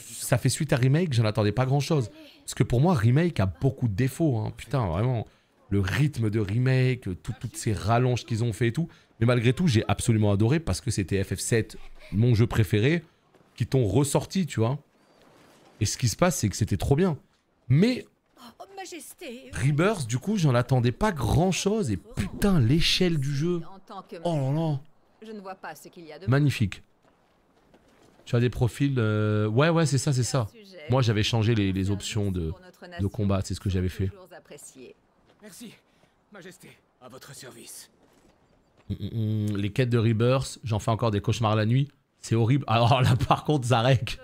ça fait suite à Remake, j'en attendais pas grand chose. Parce que pour moi, Remake a beaucoup de défauts. Hein. Putain, vraiment, le rythme de Remake, toutes ces rallonges qu'ils ont fait et tout. Mais malgré tout, j'ai absolument adoré parce que c'était FF7, mon jeu préféré, qui t'ont ressorti, tu vois. Et ce qui se passe, c'est que c'était trop bien. Mais... Rebirth, du coup, j'en attendais pas grand chose et putain, l'échelle du jeu. Oh là là. Magnifique. Tu as des profils. Ouais, c'est ça. Moi, j'avais changé les options de combat, c'est ce que j'avais fait. Merci, Majesté, à votre service. Les quêtes de Rebirth, j'en fais encore des cauchemars la nuit. C'est horrible. Alors là, par contre, Zarek.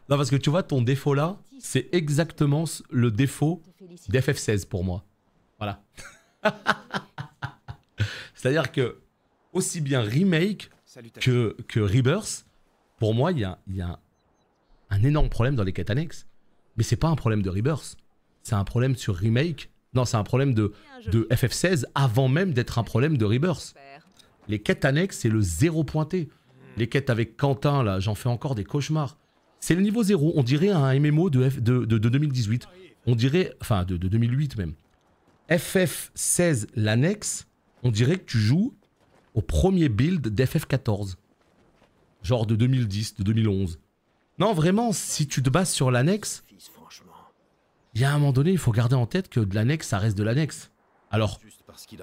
Non, parce que tu vois, ton défaut là, c'est exactement le défaut d'FF16 pour moi. Voilà. C'est-à-dire que aussi bien Remake que Rebirth, pour moi, il y a un énorme problème dans les quêtes annexes. Mais c'est pas un problème de Rebirth. C'est un problème sur Remake. Non, c'est un problème de FF16 avant même d'être un problème de Rebirth. Les quêtes annexes, c'est le zéro pointé. Les quêtes avec Quentin, là, j'en fais encore des cauchemars. C'est le niveau 0. On dirait un MMO de 2018. On dirait... Enfin, de 2008 même. FF16, l'annexe, on dirait que tu joues au premier build d'FF14. Genre de 2010, de 2011. Non, vraiment, si tu te bases sur l'annexe, il y a un moment donné, il faut garder en tête que de l'annexe, ça reste de l'annexe. Alors,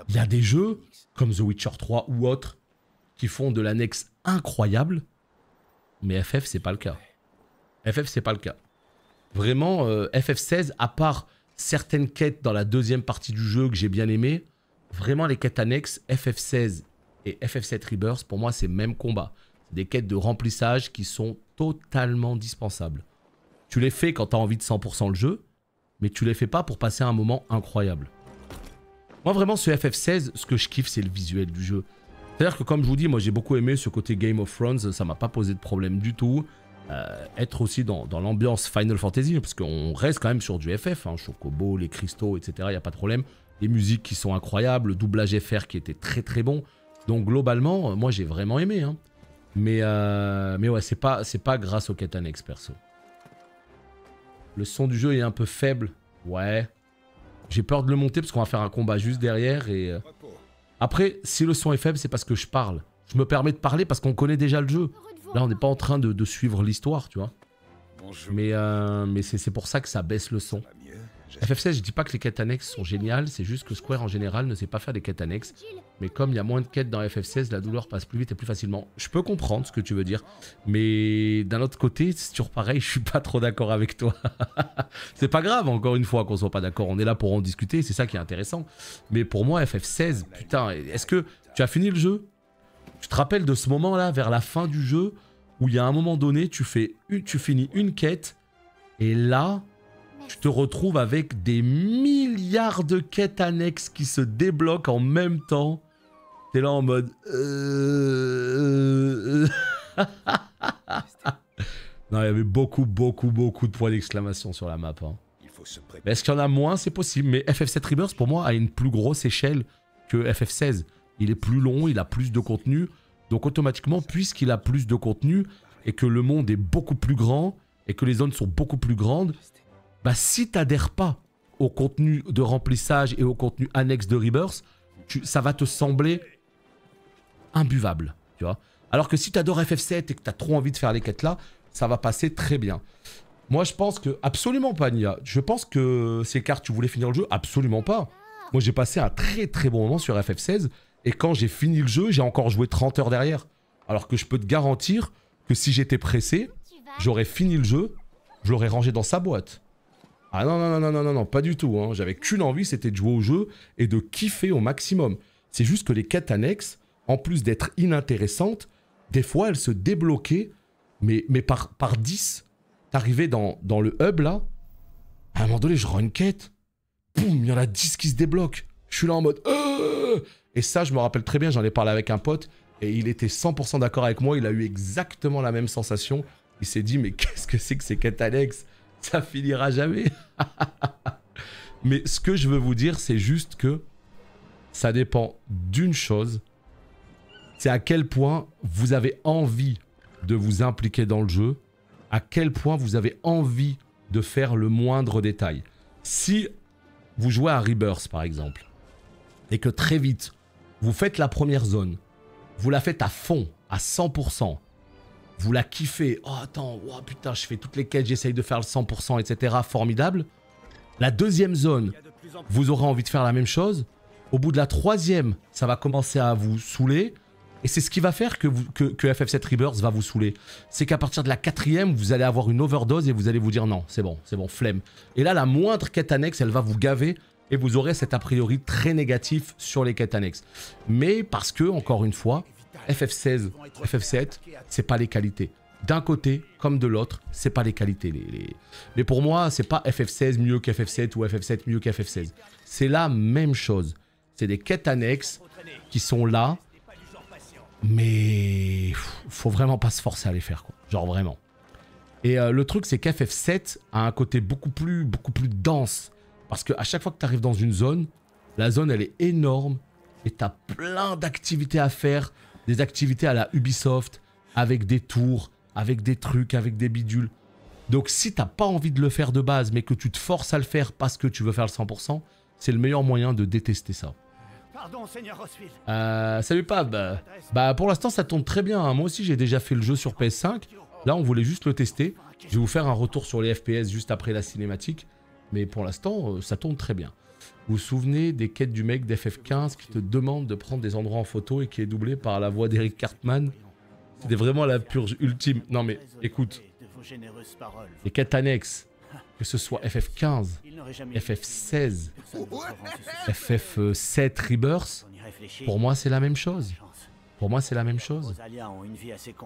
il y a des jeux, comme The Witcher 3 ou autres, qui font de l'annexe incroyable, mais FF, c'est pas le cas. FF, c'est pas le cas. Vraiment, FF16, à part certaines quêtes dans la deuxième partie du jeu que j'ai bien aimé, vraiment les quêtes annexes, FF16 et FF7 Rebirth, pour moi, c'est le même combat. C'est des quêtes de remplissage qui sont totalement dispensables. Tu les fais quand tu as envie de 100% le jeu, mais tu les fais pas pour passer un moment incroyable. Moi, vraiment, ce FF16, ce que je kiffe, c'est le visuel du jeu. C'est-à-dire que, comme je vous dis, moi, j'ai beaucoup aimé ce côté Game of Thrones, ça m'a pas posé de problème du tout. Être aussi dans l'ambiance Final Fantasy, parce qu'on reste quand même sur du FF, hein, Chocobo, les cristaux, etc., il n'y a pas de problème. Les musiques qui sont incroyables, le doublage FR qui était très très bon. Donc globalement, moi j'ai vraiment aimé. Hein. Mais ouais, c'est pas grâce aux quêtes annexes, perso. Le son du jeu est un peu faible. Ouais. J'ai peur de le monter parce qu'on va faire un combat juste derrière. Et après, si le son est faible, c'est parce que je parle. Je me permets de parler parce qu'on connaît déjà le jeu. Là, on n'est pas en train de suivre l'histoire, tu vois. Mais c'est pour ça que ça baisse le son. FF16, je dis pas que les quêtes annexes sont géniales, c'est juste que Square en général ne sait pas faire des quêtes annexes. Mais comme il y a moins de quêtes dans FF16, la douleur passe plus vite et plus facilement. Je peux comprendre ce que tu veux dire, mais d'un autre côté, c'est toujours pareil, je suis pas trop d'accord avec toi. C'est pas grave, encore une fois, qu'on soit pas d'accord, on est là pour en discuter, c'est ça qui est intéressant. Mais pour moi, FF16, putain, est-ce que tu as fini le jeu? Tu te rappelles de ce moment-là, vers la fin du jeu, où il y a un moment donné, tu finis une quête, et là... tu te retrouves avec des milliards de quêtes annexes qui se débloquent en même temps. T'es là en mode... Non, il y avait beaucoup de points d'exclamation sur la map. Hein. Est-ce qu'il y en a moins? C'est possible. Mais FF7 Rebirth, pour moi, a une plus grosse échelle que FF16. Il est plus long, il a plus de contenu. Donc automatiquement, puisqu'il a plus de contenu, et que le monde est beaucoup plus grand, et que les zones sont beaucoup plus grandes... bah si t'adhères pas au contenu de remplissage et au contenu annexe de Rebirth, ça va te sembler imbuvable, tu vois. Alors que si t'adores FF7 et que t'as trop envie de faire les quêtes là, ça va passer très bien. Moi je pense que, absolument pas Nia, je pense que ces cartes, tu voulais finir le jeu, absolument pas. Moi j'ai passé un très bon moment sur FF16 et quand j'ai fini le jeu, j'ai encore joué 30 heures derrière. Alors que je peux te garantir que si j'étais pressé, j'aurais fini le jeu, je l'aurais rangé dans sa boîte. Ah non, pas du tout. Hein. J'avais qu'une envie, c'était de jouer au jeu et de kiffer au maximum. C'est juste que les quêtes annexes, en plus d'être inintéressantes, des fois elles se débloquaient, mais par 10. T'arrivais dans le hub là, à un moment donné je rends une quête, boum, il y en a 10 qui se débloquent. Je suis là en mode... Et ça, je me rappelle très bien, j'en ai parlé avec un pote, et il était 100% d'accord avec moi, il a eu exactement la même sensation. Il s'est dit, mais qu'est-ce que c'est que ces quêtes annexes? Ça finira jamais. Mais ce que je veux vous dire, c'est juste que ça dépend d'une chose. C'est à quel point vous avez envie de vous impliquer dans le jeu. À quel point vous avez envie de faire le moindre détail. Si vous jouez à Rebirth, par exemple, et que très vite, vous faites la première zone, vous la faites à fond, à 100%, vous la kiffez, oh attends, oh, putain, je fais toutes les quêtes, j'essaye de faire le 100%, etc. Formidable. La deuxième zone, vous aurez envie de faire la même chose. Au bout de la troisième, ça va commencer à vous saouler. Et c'est ce qui va faire que FF7 Rebirth va vous saouler. C'est qu'à partir de la quatrième, vous allez avoir une overdose et vous allez vous dire non, c'est bon, flemme. Et là, la moindre quête annexe, elle va vous gaver et vous aurez cet a priori très négatif sur les quêtes annexes. Mais parce que, encore une fois, FF16, FF7, c'est pas les qualités. D'un côté comme de l'autre, c'est pas les qualités. Mais pour moi, c'est pas FF16 mieux qu'FF7 ou FF7 mieux qu'FF16. C'est la même chose. C'est des quêtes annexes qui sont là Mais faut vraiment pas se forcer à les faire, quoi. Genre vraiment. Et le truc, c'est qu'FF7 a un côté beaucoup plus dense. Parce qu'à chaque fois que tu arrives dans une zone, la zone, elle est énorme. Et tu as plein d'activités à faire. Des activités à la Ubisoft, avec des tours, avec des trucs, avec des bidules. Donc si t'as pas envie de le faire de base, mais que tu te forces à le faire parce que tu veux faire le 100%, c'est le meilleur moyen de détester ça. Pardon, Seigneur Rosfield. Salut Pab. Bah pour l'instant ça tombe très bien, hein. Moi aussi j'ai déjà fait le jeu sur PS5. Là on voulait juste le tester. Je vais vous faire un retour sur les FPS juste après la cinématique. Mais pour l'instant ça tombe très bien. Vous vous souvenez des quêtes du mec d'FF15 qui te demande de prendre des endroits en photo et qui est doublé par la voix d'Eric Cartman? C'était vraiment la purge ultime. Non mais écoute, les quêtes annexes, que ce soit FF15, FF16, FF7 Rebirth, pour moi c'est la même chose. Pour moi c'est la même chose.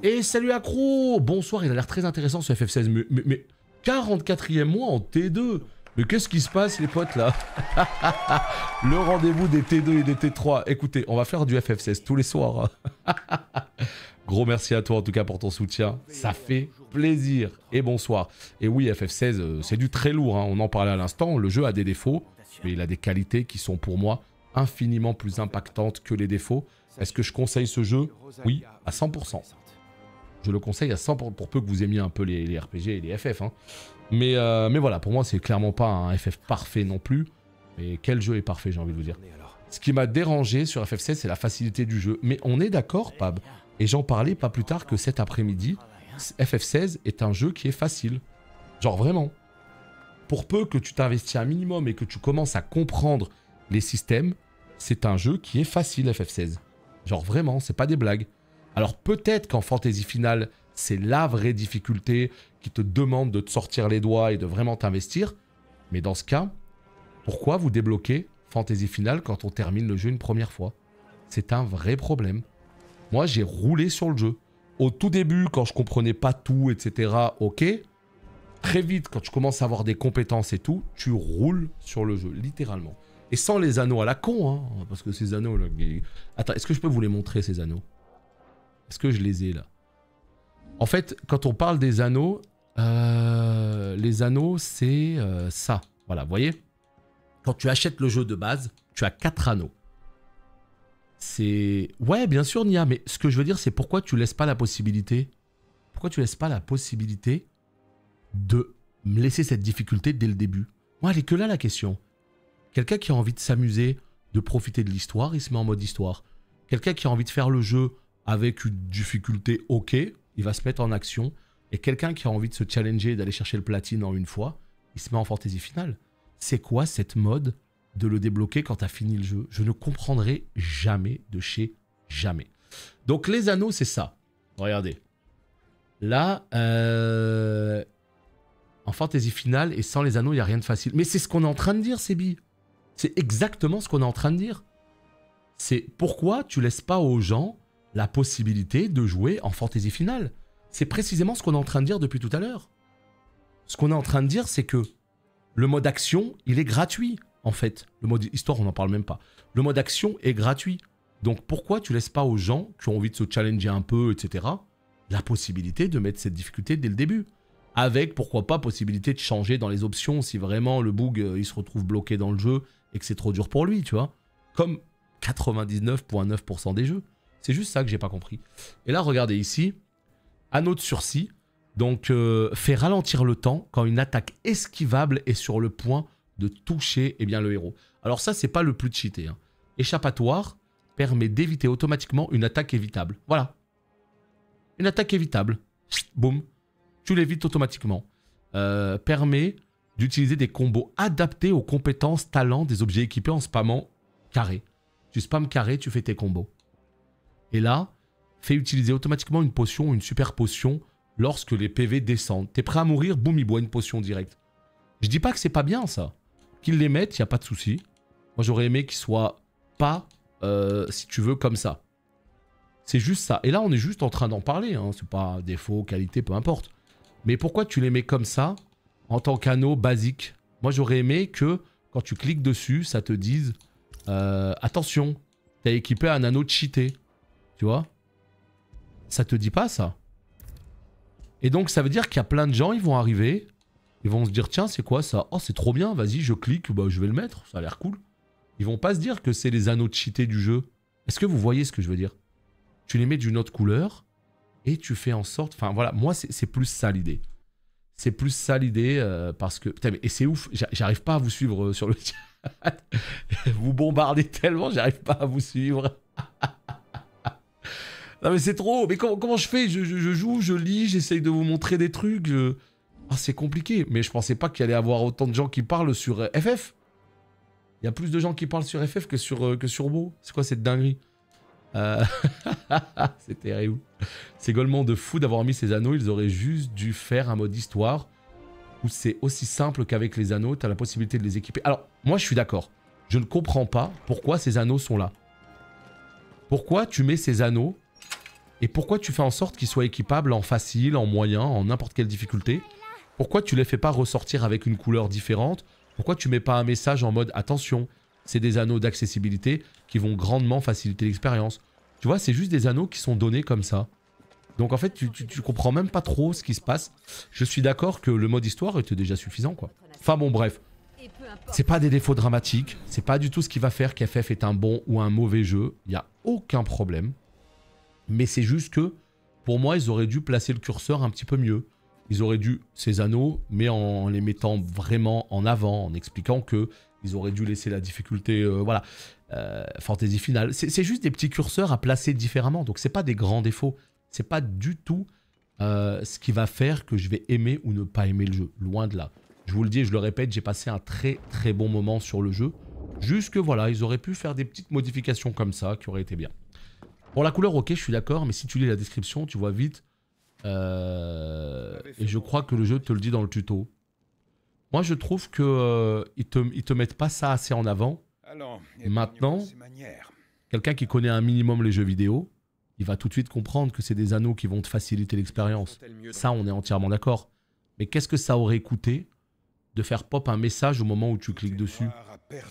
Et salut Accro. Bonsoir, il a l'air très intéressant ce FF16. Mais 44e mois en T2. Mais qu'est-ce qui se passe les potes là? Le rendez-vous des T2 et des T3. Écoutez, on va faire du FF16 tous les soirs. Gros merci à toi en tout cas pour ton soutien. Ça fait plaisir. Et bonsoir. Et oui, FF16, c'est du très lourd. Hein. On en parlait à l'instant. Le jeu a des défauts. Mais il a des qualités qui sont pour moi infiniment plus impactantes que les défauts. Est-ce que je conseille ce jeu? Oui, à 100%. Je le conseille à 100% pour peu que vous aimiez un peu les RPG et les FF. Hein. Mais voilà, pour moi, c'est clairement pas un FF parfait non plus. Mais quel jeu est parfait, j'ai envie de vous dire. Ce qui m'a dérangé sur FF16, c'est la facilité du jeu. Mais on est d'accord, Pab. Et j'en parlais pas plus tard que cet après-midi. FF16 est un jeu qui est facile. Genre vraiment. Pour peu que tu t'investis un minimum et que tu commences à comprendre les systèmes, c'est un jeu qui est facile, FF16. Genre vraiment, c'est pas des blagues. Alors peut-être qu'en Fantasy Final, c'est la vraie difficulté qui te demande de te sortir les doigts et de vraiment t'investir. Mais dans ce cas, pourquoi vous débloquez Fantasy Final quand on termine le jeu une première fois? C'est un vrai problème. Moi, j'ai roulé sur le jeu. Au tout début, quand je comprenais pas tout, etc., ok. Très vite, quand tu commences à avoir des compétences et tout, tu roules sur le jeu, littéralement. Et sans les anneaux à la con, hein, parce que ces anneaux... Là, attends, est-ce que je peux vous les montrer, ces anneaux? Est-ce que je les ai, là? En fait, quand on parle des anneaux, les anneaux, c'est ça. Voilà, vous voyez? Quand tu achètes le jeu de base, tu as 4 anneaux. C'est... Ouais, bien sûr, Nia, mais ce que je veux dire, c'est pourquoi tu laisses pas la possibilité... Pourquoi tu laisses pas la possibilité de me laisser cette difficulté dès le début? Moi, elle est que là, la question. Quelqu'un qui a envie de s'amuser, de profiter de l'histoire, il se met en mode histoire. Quelqu'un qui a envie de faire le jeu avec une difficulté ok, il va se mettre en action. Et quelqu'un qui a envie de se challenger et d'aller chercher le platine en une fois, il se met en Fantasy Final. C'est quoi cette mode de le débloquer quand tu as fini le jeu? Je ne comprendrai jamais de chez jamais. Donc les anneaux, c'est ça. Regardez. Là, en Fantasy Final, et sans les anneaux, il n'y a rien de facile. Mais c'est ce qu'on est en train de dire, Sébi. C'est exactement ce qu'on est en train de dire. C'est pourquoi tu laisses pas aux gens la possibilité de jouer en Fantasy Final. C'est précisément ce qu'on est en train de dire depuis tout à l'heure. Ce qu'on est en train de dire, c'est que le mode action, il est gratuit, en fait. Le mode histoire, on n'en parle même pas. Le mode action est gratuit. Donc pourquoi tu laisses pas aux gens qui ont envie de se challenger un peu, etc., la possibilité de mettre cette difficulté dès le début? Avec, pourquoi pas, possibilité de changer dans les options si vraiment le bug, il se retrouve bloqué dans le jeu et que c'est trop dur pour lui, tu vois. Comme 99,9% des jeux. C'est juste ça que j'ai pas compris. Et là, regardez ici, anneau de sursis. Donc, fait ralentir le temps quand une attaque esquivable est sur le point de toucher le héros. Alors ça, c'est pas le plus cheaté. Hein. Échappatoire permet d'éviter automatiquement une attaque évitable. Voilà. Une attaque évitable. Boum. Tu l'évites automatiquement. Permet d'utiliser des combos adaptés aux compétences, talents des objets équipés en spammant carré. Tu spammes carré, tu fais tes combos. Et là, fait utiliser automatiquement une potion ou une super potion lorsque les PV descendent. T'es prêt à mourir, boum, il boit une potion directe. Je dis pas que c'est pas bien ça. Qu'ils les mettent, il n'y a pas de souci. Moi j'aurais aimé qu'ils soient pas, si tu veux, comme ça. C'est juste ça. Et là on est juste en train d'en parler. Hein. C'est pas défaut, qualité, peu importe. Mais pourquoi tu les mets comme ça en tant qu'anneau basique? Moi j'aurais aimé que quand tu cliques dessus, ça te dise attention, t'as équipé un anneau cheaté. Tu vois? Ça te dit pas ça? Et donc ça veut dire qu'il y a plein de gens, ils vont arriver, ils vont se dire tiens c'est quoi ça? Oh c'est trop bien, vas-y je clique, bah je vais le mettre, ça a l'air cool. Ils vont pas se dire que c'est les anneaux cheatés du jeu. Est-ce que vous voyez ce que je veux dire? Tu les mets d'une autre couleur et tu fais en sorte... Enfin voilà, moi c'est plus ça l'idée. C'est plus ça l'idée parce que... Putain, mais, et c'est ouf, j'arrive pas à vous suivre sur le chat. Vous bombardez tellement, j'arrive pas à vous suivre. Non mais c'est trop, mais comment je fais? Je joue, je lis, j'essaye de vous montrer des trucs. Ah c'est compliqué, mais je pensais pas qu'il allait y avoir autant de gens qui parlent sur FF. Il y a plus de gens qui parlent sur FF que sur WoW. C'est quoi cette dinguerie? C'est terrible. C'est Golemon de fou d'avoir mis ces anneaux. Ils auraient juste dû faire un mode histoire où c'est aussi simple qu'avec les anneaux, tu as la possibilité de les équiper. Alors, moi je suis d'accord. Je ne comprends pas pourquoi ces anneaux sont là. Pourquoi tu mets ces anneaux et pourquoi tu fais en sorte qu'ils soient équipables en facile, en moyen, en n'importe quelle difficulté? Pourquoi tu les fais pas ressortir avec une couleur différente? Pourquoi tu mets pas un message en mode attention, c'est des anneaux d'accessibilité qui vont grandement faciliter l'expérience? Tu vois, c'est juste des anneaux qui sont donnés comme ça. Donc en fait, tu comprends même pas trop ce qui se passe. Je suis d'accord que le mode histoire était déjà suffisant, quoi. Enfin bon, bref. C'est pas des défauts dramatiques. C'est pas du tout ce qui va faire qu'FF est un bon ou un mauvais jeu. Il n'y a aucun problème. Mais c'est juste que, pour moi, ils auraient dû placer le curseur un petit peu mieux. Ils auraient dû, ces anneaux, mais en les mettant vraiment en avant, en expliquant que ils auraient dû laisser la difficulté, voilà, fantasy finale. C'est juste des petits curseurs à placer différemment. Donc c'est pas des grands défauts. C'est pas du tout ce qui va faire que je vais aimer ou ne pas aimer le jeu. Loin de là. Je vous le dis et je le répète, j'ai passé un très très bon moment sur le jeu. Juste que voilà, ils auraient pu faire des petites modifications comme ça qui auraient été bien. Pour la couleur, ok, je suis d'accord, mais si tu lis la description, tu vois vite. Et je crois que le jeu te le dit dans le tuto. Moi, je trouve que ils te mettent pas ça assez en avant. Maintenant, quelqu'un qui connaît un minimum les jeux vidéo, il va tout de suite comprendre que c'est des anneaux qui vont te faciliter l'expérience. Ça, on est entièrement d'accord. Mais qu'est-ce que ça aurait coûté de faire pop un message au moment où tu cliques dessus?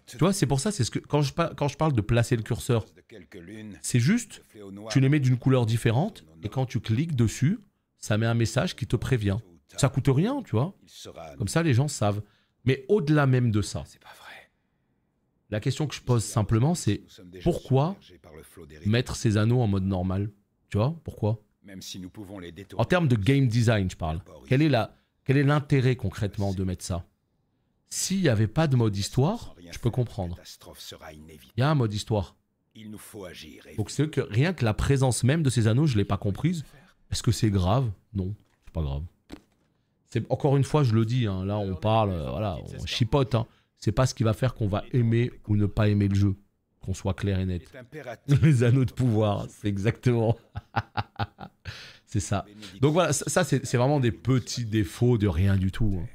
Tu vois, c'est pour ça, c'est ce que quand je parle de placer le curseur, c'est juste, tu les mets d'une couleur différente et quand tu cliques dessus, ça met un message qui te prévient. Ça coûte rien, tu vois. Comme ça, les gens savent. Mais au-delà même de ça, la question que je pose simplement, c'est pourquoi mettre ces anneaux en mode normal? Tu vois, pourquoi? En termes de game design, je parle. Quel est l'intérêt concrètement de mettre ça? S'il n'y avait pas de mode histoire, je peux comprendre. Il y a un mode histoire. Donc c'est que rien que la présence même de ces anneaux, je ne l'ai pas comprise. Est-ce que c'est grave? Non, c'est pas grave. Encore une fois, je le dis, hein, là on parle, voilà, on chipote. Hein. C'est pas ce qui va faire qu'on va aimer ou ne pas aimer le jeu. Qu'on soit clair et net. Les anneaux de pouvoir, c'est exactement. C'est ça. Donc voilà, ça c'est vraiment des petits défauts de rien du tout. Hein.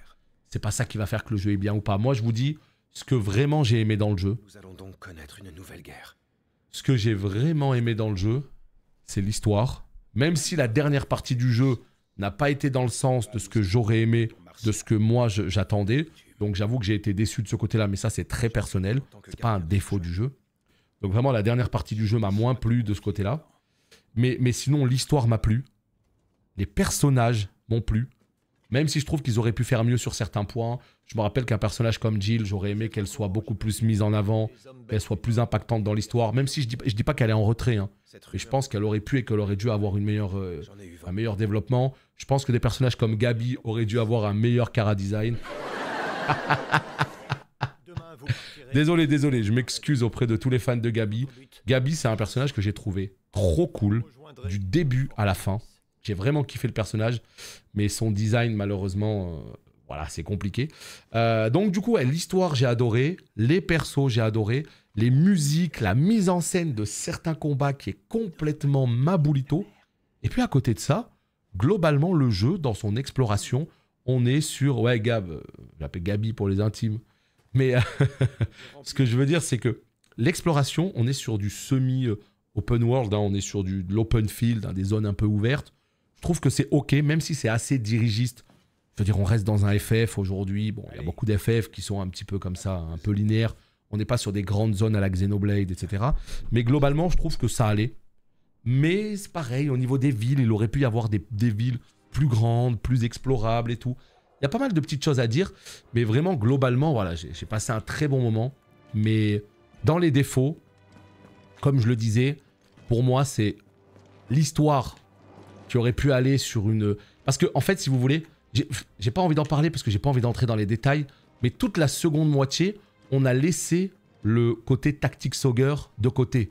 C'est pas ça qui va faire que le jeu est bien ou pas. Moi, je vous dis ce que vraiment j'ai aimé dans le jeu. Nous allons donc connaître une nouvelle guerre. Ce que j'ai vraiment aimé dans le jeu, c'est l'histoire. Même si la dernière partie du jeu n'a pas été dans le sens de ce que j'aurais aimé, de ce que moi j'attendais. Donc j'avoue que j'ai été déçu de ce côté-là, mais ça c'est très personnel. C'est pas un défaut du jeu. Donc vraiment, la dernière partie du jeu m'a moins plu de ce côté-là. Mais sinon, l'histoire m'a plu. Les personnages m'ont plu. Même si je trouve qu'ils auraient pu faire mieux sur certains points. Je me rappelle qu'un personnage comme Jill, j'aurais aimé qu'elle soit beaucoup plus mise en avant, qu'elle soit plus impactante dans l'histoire. Même si je dis pas qu'elle est en retrait. Hein. Mais je pense qu'elle aurait pu et qu'elle aurait dû avoir un meilleur développement. Je pense que des personnages comme Gabi auraient dû avoir un meilleur chara design. Désolé, je m'excuse auprès de tous les fans de Gabi. Gabi, c'est un personnage que j'ai trouvé trop cool, du début à la fin. J'ai vraiment kiffé le personnage, mais son design, malheureusement, voilà, c'est compliqué. Donc du coup, l'histoire, j'ai adoré. Les persos, j'ai adoré. Les musiques, la mise en scène de certains combats qui est complètement maboulito. Et puis à côté de ça, globalement, le jeu, dans son exploration, on est sur... Ouais, Gab, je l'appelle Gabi pour les intimes. Mais ce que je veux dire, c'est que l'exploration, on est sur du semi-open world, hein, on est sur de l'open field, hein, des zones un peu ouvertes. Je trouve que c'est ok, même si c'est assez dirigiste. Je veux dire, on reste dans un FF aujourd'hui. Bon, il y a beaucoup d'FF qui sont un petit peu comme ça, un peu linéaires. On n'est pas sur des grandes zones à la Xenoblade, etc. Mais globalement, je trouve que ça allait. Mais c'est pareil, au niveau des villes, il aurait pu y avoir des villes plus grandes, plus explorables et tout. Il y a pas mal de petites choses à dire, mais vraiment, globalement, voilà, j'ai passé un très bon moment. Mais dans les défauts, comme je le disais, pour moi, c'est l'histoire qui aurait pu aller sur une... Parce que, en fait, si vous voulez, j'ai pas envie d'en parler parce que j'ai pas envie d'entrer dans les détails, mais toute la seconde moitié, on a laissé le côté tactique Sauger de côté.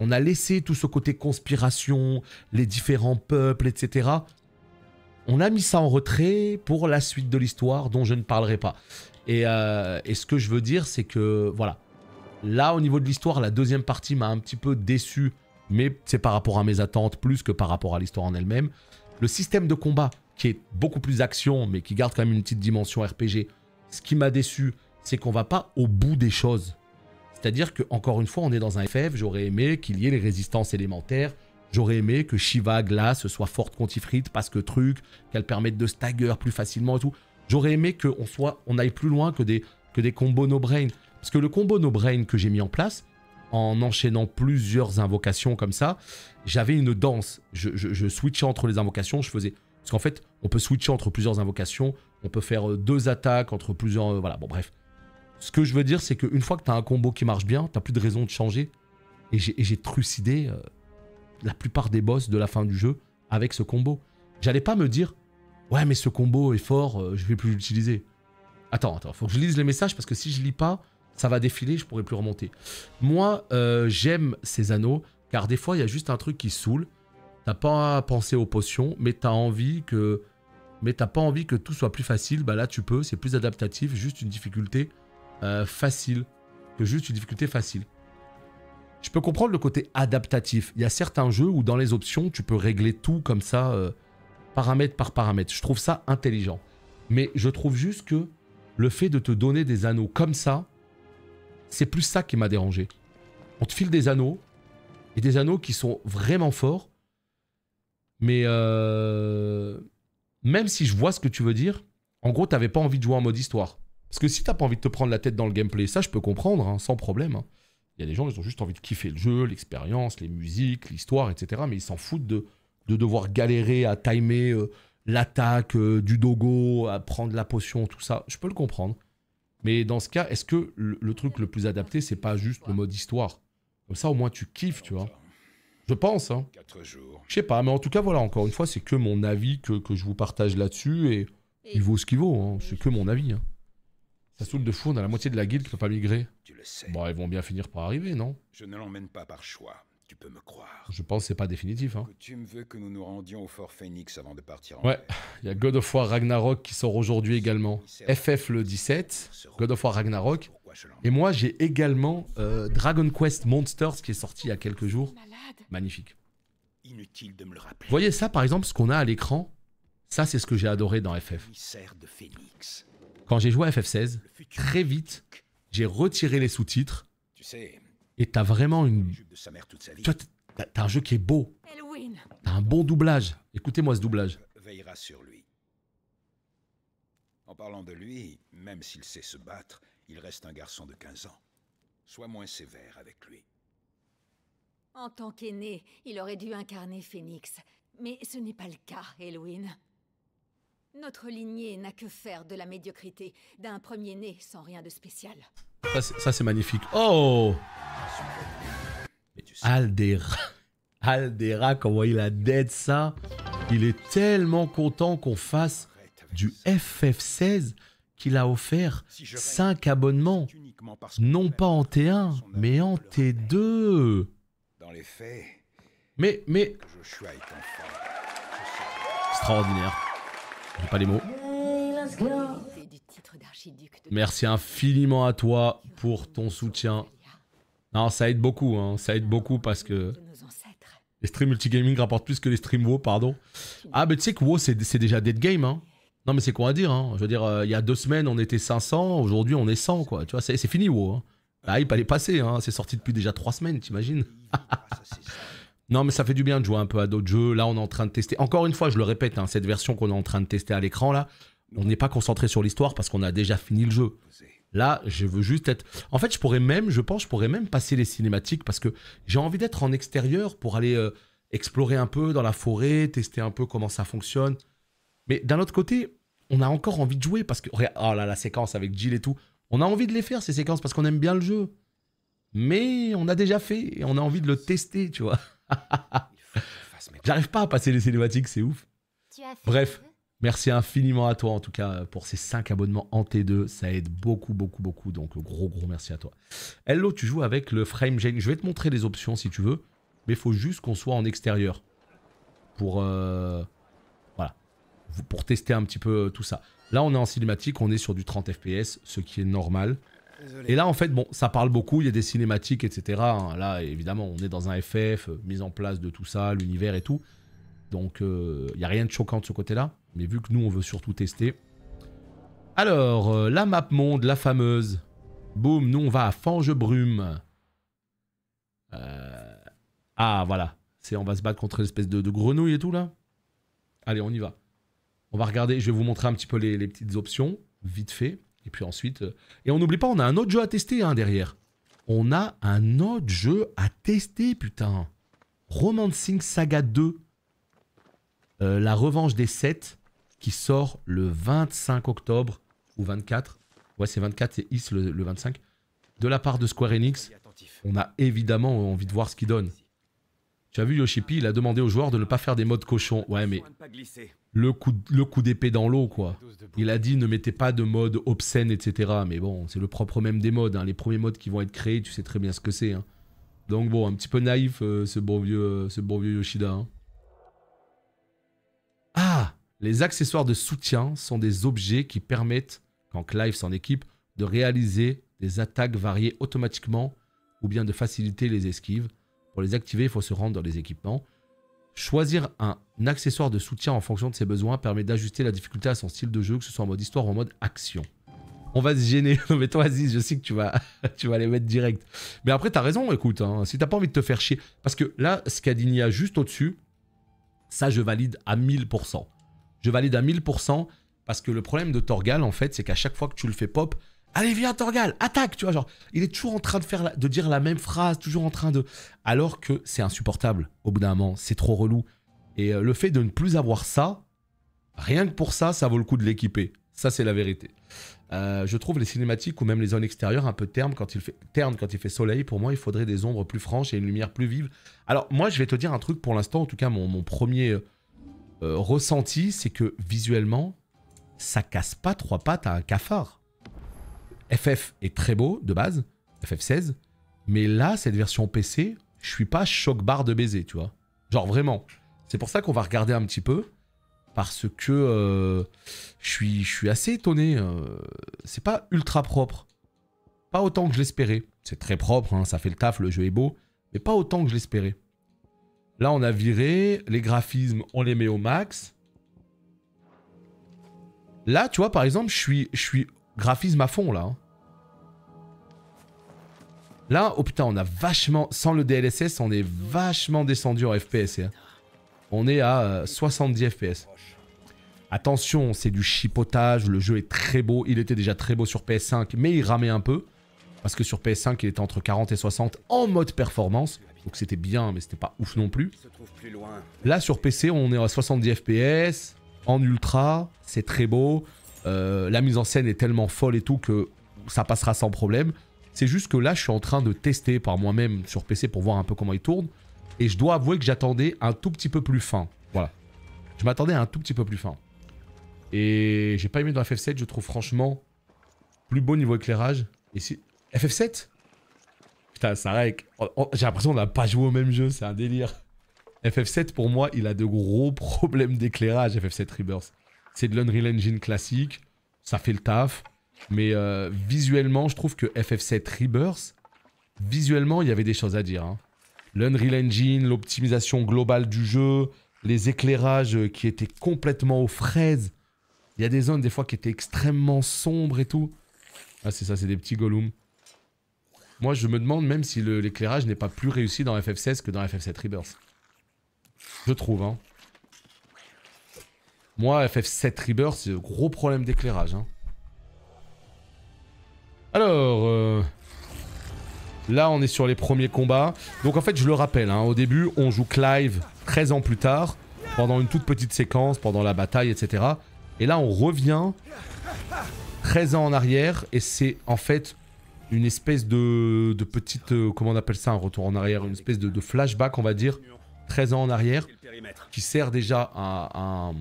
On a laissé tout ce côté conspiration, les différents peuples, etc. On a mis ça en retrait pour la suite de l'histoire dont je ne parlerai pas. Et ce que je veux dire, c'est que, voilà. Là, au niveau de l'histoire, la deuxième partie m'a un petit peu déçu, mais c'est par rapport à mes attentes plus que par rapport à l'histoire en elle-même. Le système de combat, qui est beaucoup plus action, mais qui garde quand même une petite dimension RPG, ce qui m'a déçu, c'est qu'on va pas au bout des choses. C'est-à-dire que, encore une fois, on est dans un FF, j'aurais aimé qu'il y ait les résistances élémentaires, j'aurais aimé que Shiva Glace soit forte contre Ifrit parce que qu'elle permette de stagger plus facilement et tout. J'aurais aimé qu'on aille plus loin que des combos no-brain. Parce que le combo no-brain que j'ai mis en place, en enchaînant plusieurs invocations comme ça, j'avais une danse. Je switchais entre les invocations, je faisais... Parce qu'en fait, on peut switcher entre plusieurs invocations, on peut faire 2 attaques entre plusieurs... voilà, bon bref. Ce que je veux dire, c'est qu'une fois que tu as un combo qui marche bien, tu n'as plus de raison de changer. Et j'ai trucidé la plupart des boss de la fin du jeu avec ce combo. J'allais pas me dire, ouais mais ce combo est fort, je vais plus l'utiliser. Attends, faut que je lise les messages parce que si je lis pas, ça va défiler, je pourrai plus remonter. Moi, j'aime ces anneaux, car des fois, il y a juste un truc qui saoule. T'as pas à penser aux potions, mais t'as envie que... Mais t'as pas envie que tout soit plus facile. Bah là, tu peux, c'est plus adaptatif, juste une difficulté facile. Que juste une difficulté facile. Je peux comprendre le côté adaptatif. Il y a certains jeux où dans les options, tu peux régler tout comme ça, paramètre par paramètre. Je trouve ça intelligent. Mais je trouve juste que le fait de te donner des anneaux comme ça, c'est plus ça qui m'a dérangé. On te file des anneaux, et des anneaux qui sont vraiment forts, mais même si je vois ce que tu veux dire, en gros, t'avais pas envie de jouer en mode histoire. Parce que si t'as pas envie de te prendre la tête dans le gameplay, ça je peux comprendre, hein, sans problème. Hein. Il y a des gens, ils ont juste envie de kiffer le jeu, l'expérience, les musiques, l'histoire, etc. Mais ils s'en foutent de devoir galérer à timer l'attaque du dogo, à prendre la potion, tout ça. Je peux le comprendre. Mais dans ce cas, est-ce que le truc le plus adapté, c'est pas juste le mode histoire? Comme ça, au moins, tu kiffes, tu vois. Je pense, hein. Je sais pas, mais en tout cas, voilà, encore une fois, c'est que mon avis que je vous partage là-dessus, et il vaut ce qu'il vaut, hein. C'est que mon avis, hein. Ça saoule de fou, on a la moitié de la guilde qui peut pas migrer. Tu le sais. Bon, ils vont bien finir par arriver, non? Je ne l'emmène pas par choix, tu peux me croire. Je pense que c'est pas définitif, hein. Tu me veux que nous nous rendions au Fort Phoenix avant de partir en Ouais, il y a God of War Ragnarok qui sort aujourd'hui également. FF le 17, God of War Ragnarok. Et moi, j'ai également Dragon Quest Monsters qui est sorti il y a quelques jours. Magnifique. Inutile de me le rappeler. Vous voyez ça, par exemple, ce qu'on a à l'écran? Ça, c'est ce que j'ai adoré dans FF. Quand j'ai joué à FF16, très vite, j'ai retiré les sous-titres. Tu sais, et t'as vraiment une... de sa mère toute sa vie. Tu vois, t'as un jeu qui est beau. T'as un bon doublage. Écoutez-moi ce doublage. Veillera sur lui. En parlant de lui, même s'il sait se battre, il reste un garçon de 15 ans. Sois moins sévère avec lui. En tant qu'aîné, il aurait dû incarner Phoenix. Mais ce n'est pas le cas, Elwyn. Notre lignée n'a que faire de la médiocrité, d'un premier-né sans rien de spécial. Ça c'est magnifique. Oh, Aldera. Aldera, comment il a dead ça. Il est tellement content qu'on fasse du FF16 qu'il a offert 5 abonnements. Non pas en T1, mais en T2. Dans les faits, mais... Extraordinaire. J'ai pas les mots. Merci infiniment à toi pour ton soutien. Non, ça aide beaucoup, hein. Ça aide beaucoup parce que les streams multigaming rapportent plus que les streams WoW, pardon. Ah, mais tu sais que WoW, c'est déjà dead game, hein. Non, mais c'est quoi à dire, hein. Je veux dire, il y a 2 semaines, on était 500, aujourd'hui, on est 100, quoi. Tu vois, c'est fini, WoW, hein. La hype, elle est passée, hein. C'est sorti depuis déjà 3 semaines, t'imagines? Non, mais ça fait du bien de jouer un peu à d'autres jeux. Là, on est en train de tester. Encore une fois, je le répète, hein, cette version qu'on est en train de tester à l'écran, là, on n'est pas concentré sur l'histoire parce qu'on a déjà fini le jeu. Là, je veux juste être... En fait, je pourrais même passer les cinématiques parce que j'ai envie d'être en extérieur pour aller explorer un peu dans la forêt, tester un peu comment ça fonctionne. Mais d'un autre côté, on a encore envie de jouer parce que... Regarde, oh là, la séquence avec Jill et tout. On a envie de les faire, ces séquences, parce qu'on aime bien le jeu. Mais on a déjà fait et on a envie de le tester, tu vois. J'arrive pas à passer les cinématiques, c'est ouf. Bref, merci infiniment à toi, en tout cas, pour ces 5 abonnements en T2. Ça aide beaucoup, beaucoup, beaucoup. Donc, gros merci à toi. Hello, tu joues avec le frame gen. Je vais te montrer les options si tu veux. Mais il faut juste qu'on soit en extérieur. Pour... voilà. Pour tester un petit peu tout ça. Là, on est en cinématique, on est sur du 30 FPS, ce qui est normal. Désolé. Et là, en fait, bon, ça parle beaucoup, il y a des cinématiques, etc. Là, évidemment, on est dans un FF, mise en place de tout ça, l'univers et tout. Donc, il n'y a rien de choquant de ce côté-là. Mais vu que nous, on veut surtout tester. Alors, la map monde, la fameuse. Boum, nous, on va à Fangebrume. Ah, voilà. On va se battre contre l'espèce de grenouille et tout, là. Allez, on y va. On va regarder, je vais vous montrer un petit peu les petites options, vite fait. Et puis ensuite... Et on n'oublie pas, on a un autre jeu à tester, hein, derrière. On a un autre jeu à tester, putain. Romancing Saga 2. La revanche des 7, qui sort le 25 octobre, ou 24. Ouais, c'est 24, c'est Is le 25. De la part de Square Enix. On a évidemment envie de voir ce qu'il donne. Tu as vu, Yoshipi, il a demandé aux joueurs de ne pas faire des modes cochons. Ouais, mais... Le coup d'épée dans l'eau, quoi. Il a dit ne mettez pas de mode obscène, etc. Mais bon, c'est le propre même des modes. Hein. Les premiers modes qui vont être créés, tu sais très bien ce que c'est. Hein. Donc bon, un petit peu naïf, ce bon vieux Yoshida. Hein. Ah, les accessoires de soutien sont des objets qui permettent, quand Clive s'en équipe, de réaliser des attaques variées automatiquement ou bien de faciliter les esquives. Pour les activer, il faut se rendre dans les équipements. Choisir un accessoire de soutien en fonction de ses besoins permet d'ajuster la difficulté à son style de jeu, que ce soit en mode histoire ou en mode action. On va se gêner. Mais toi, Aziz, je sais que tu vas les mettre direct. Mais après, t'as raison, écoute. Hein, si t'as pas envie de te faire chier. Parce que là, Scadinia juste au-dessus, ça, je valide à 1000%. Je valide à 1000% parce que le problème de Torgal, en fait, c'est qu'à chaque fois que tu le fais pop, allez, viens, Torgal, attaque, tu vois, genre, il est toujours en train de dire la même phrase, toujours en train de... Alors que c'est insupportable, au bout d'un moment, c'est trop relou. Et le fait de ne plus avoir ça, rien que pour ça, ça vaut le coup de l'équiper. Ça, c'est la vérité. Je trouve les cinématiques ou même les zones extérieures un peu ternes quand il fait soleil. Pour moi, il faudrait des ombres plus franches et une lumière plus vive. Alors, moi, je vais te dire un truc pour l'instant, en tout cas, mon premier ressenti, c'est que visuellement, ça casse pas 3 pattes à un cafard. FF est très beau, de base, FF16, mais là, cette version PC, je suis pas choc-barre de baiser, tu vois. Genre, vraiment. C'est pour ça qu'on va regarder un petit peu, parce que je suis assez étonné. C'est pas ultra propre. Pas autant que je l'espérais. C'est très propre, hein, ça fait le taf, le jeu est beau, mais pas autant que je l'espérais. Là, on a viré, les graphismes, on les met au max. Là, tu vois, par exemple, je suis graphisme à fond, là. Là, oh putain, on a vachement... Sans le DLSS, on est vachement descendu en FPS. Hein. On est à 70 FPS. Attention, c'est du chipotage, le jeu est très beau. Il était déjà très beau sur PS5, mais il ramait un peu. Parce que sur PS5, il était entre 40 et 60 en mode performance. Donc c'était bien, mais c'était pas ouf non plus. Là, sur PC, on est à 70 FPS, en ultra, c'est très beau. La mise en scène est tellement folle et tout que ça passera sans problème. C'est juste que là, je suis en train de tester par moi-même sur PC pour voir un peu comment il tourne. Et je dois avouer que j'attendais un tout petit peu plus fin. Voilà. Je m'attendais à un tout petit peu plus fin. Et j'ai pas aimé dans FF7, je trouve franchement plus beau niveau éclairage. Et si... FF7 ? Putain, ça règle. J'ai l'impression qu'on n'a pas joué au même jeu, c'est un délire. FF7, pour moi, il a de gros problèmes d'éclairage, FF7 Rebirth. C'est de l'Unreal Engine classique, ça fait le taf. Mais visuellement, je trouve que FF7 Rebirth, visuellement, il y avait des choses à dire. Hein. L'Unreal Engine, l'optimisation globale du jeu, les éclairages qui étaient complètement aux fraises. Il y a des zones, des fois, qui étaient extrêmement sombres et tout. Ah, c'est ça, c'est des petits Gollum. Moi, je me demande même si l'éclairage n'est pas plus réussi dans FF16 que dans FF7 Rebirth. Je trouve, hein. Moi, FF7 Rebirth, c'est un gros problème d'éclairage, hein. Alors, là, on est sur les premiers combats. Donc, en fait, je le rappelle, hein, au début, on joue Clive, 13 ans plus tard, pendant une toute petite séquence, pendant la bataille, etc. Et là, on revient 13 ans en arrière, et c'est en fait une espèce de petite... comment on appelle ça, un retour en arrière, une espèce de flashback, on va dire, 13 ans en arrière, qui sert déjà à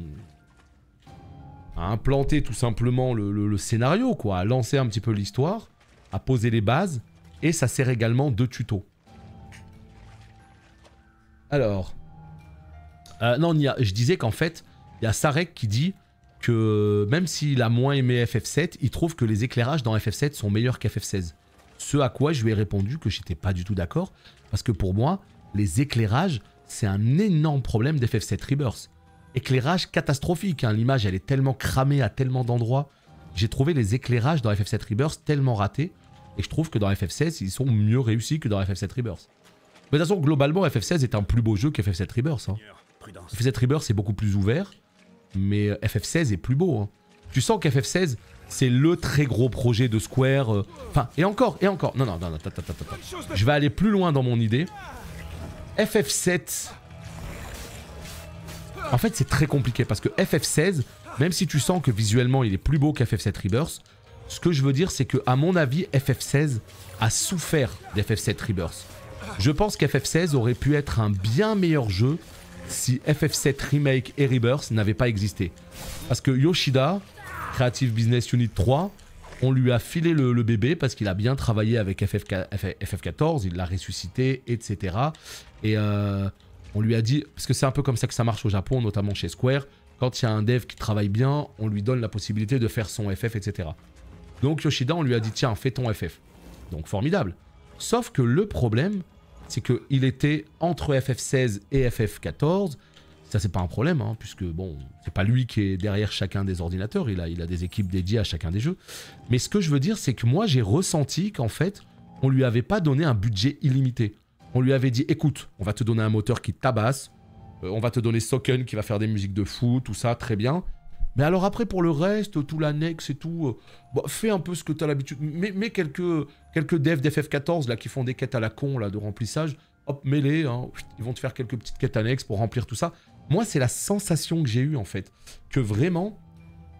implanter tout simplement le scénario, quoi, à lancer un petit peu l'histoire, à poser les bases, et ça sert également de tuto. Alors... non, je disais qu'en fait, il y a Sarek qui dit que même s'il a moins aimé FF7, il trouve que les éclairages dans FF7 sont meilleurs qu'FF16. Ce à quoi je lui ai répondu que j'étais pas du tout d'accord, parce que pour moi, les éclairages, c'est un énorme problème d'FF7 Rebirth. Éclairage catastrophique, hein. L'image elle est tellement cramée à tellement d'endroits. J'ai trouvé les éclairages dans FF7 Rebirth tellement ratés, et je trouve que dans FF16, ils sont mieux réussis que dans FF7 Rebirth. Mais de toute façon, globalement, FF16 est un plus beau jeu que FF7 Rebirth. Hein. FF7 Rebirth est beaucoup plus ouvert, mais FF16 est plus beau. Hein. Tu sens qu'FF16, c'est le très gros projet de Square. Enfin, et encore. Non, attends. Je vais aller plus loin dans mon idée. FF7... En fait, c'est très compliqué, parce que FF16, même si tu sens que visuellement, il est plus beau qu'FF7 Rebirth, ce que je veux dire, c'est que à mon avis, FF16 a souffert d'FF7 Rebirth. Je pense qu'FF16 aurait pu être un bien meilleur jeu si FF7 Remake et Rebirth n'avaient pas existé. Parce que Yoshida, Creative Business Unit 3, on lui a filé le bébé parce qu'il a bien travaillé avec FF14, il l'a ressuscité, etc. Et on lui a dit, parce que c'est un peu comme ça que ça marche au Japon, notamment chez Square, quand il y a un dev qui travaille bien, on lui donne la possibilité de faire son FF, etc. Donc Yoshida, on lui a dit, tiens, fais ton FF. Donc formidable. Sauf que le problème, c'est qu'il était entre FF16 et FF14. Ça, c'est pas un problème, hein, puisque, bon, c'est pas lui qui est derrière chacun des ordinateurs. Il a des équipes dédiées à chacun des jeux. Mais ce que je veux dire, c'est que moi, j'ai ressenti qu'en fait, on lui avait pas donné un budget illimité. On lui avait dit, écoute, on va te donner un moteur qui tabasse. On va te donner Soken qui va faire des musiques de fou, tout ça, très bien. Mais alors après, pour le reste, tout l'annexe et tout, bah, fais un peu ce que tu as l'habitude. Mets quelques devs d'FF14 là, qui font des quêtes à la con là, de remplissage. Hop, mets-les. Hein, ils vont te faire quelques petites quêtes annexes pour remplir tout ça. Moi, c'est la sensation que j'ai eue en fait. Que vraiment,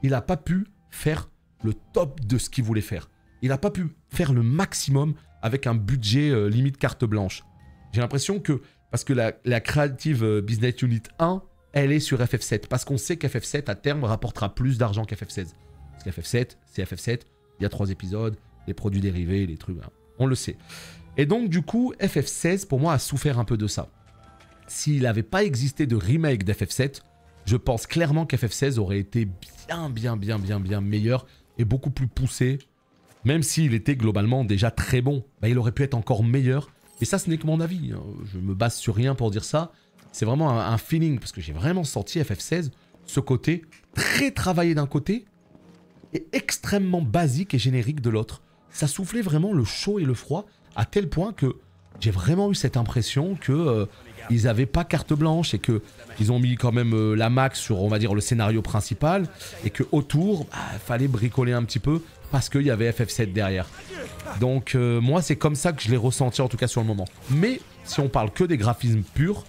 il n'a pas pu faire le top de ce qu'il voulait faire. Il n'a pas pu faire le maximum avec un budget limite carte blanche. J'ai l'impression que, parce que la Creative Business Unit 1, elle est sur FF7. Parce qu'on sait qu'FF7, à terme, rapportera plus d'argent qu'FF16. Parce qu'FF7, c'est FF7. Il y a 3 épisodes, les produits dérivés, les trucs, hein, on le sait. Et donc, du coup, FF16, pour moi, a souffert un peu de ça. S'il n'avait pas existé de remake d'FF7, je pense clairement qu'FF16 aurait été bien meilleur et beaucoup plus poussé. Même s'il était globalement déjà très bon, bah, il aurait pu être encore meilleur. Et ça, ce n'est que mon avis. Hein. Je me base sur rien pour dire ça. C'est vraiment un feeling, parce que j'ai vraiment senti FF16, ce côté très travaillé d'un côté et extrêmement basique et générique de l'autre. Ça soufflait vraiment le chaud et le froid, à tel point que j'ai vraiment eu cette impression que ils n'avaient pas carte blanche et qu'ils ont mis quand même la max sur, on va dire, le scénario principal, et que autour, fallait bricoler un petit peu parce qu'il y avait FF7 derrière. Donc moi, c'est comme ça que je l'ai ressenti, en tout cas sur le moment. Mais si on parle que des graphismes purs,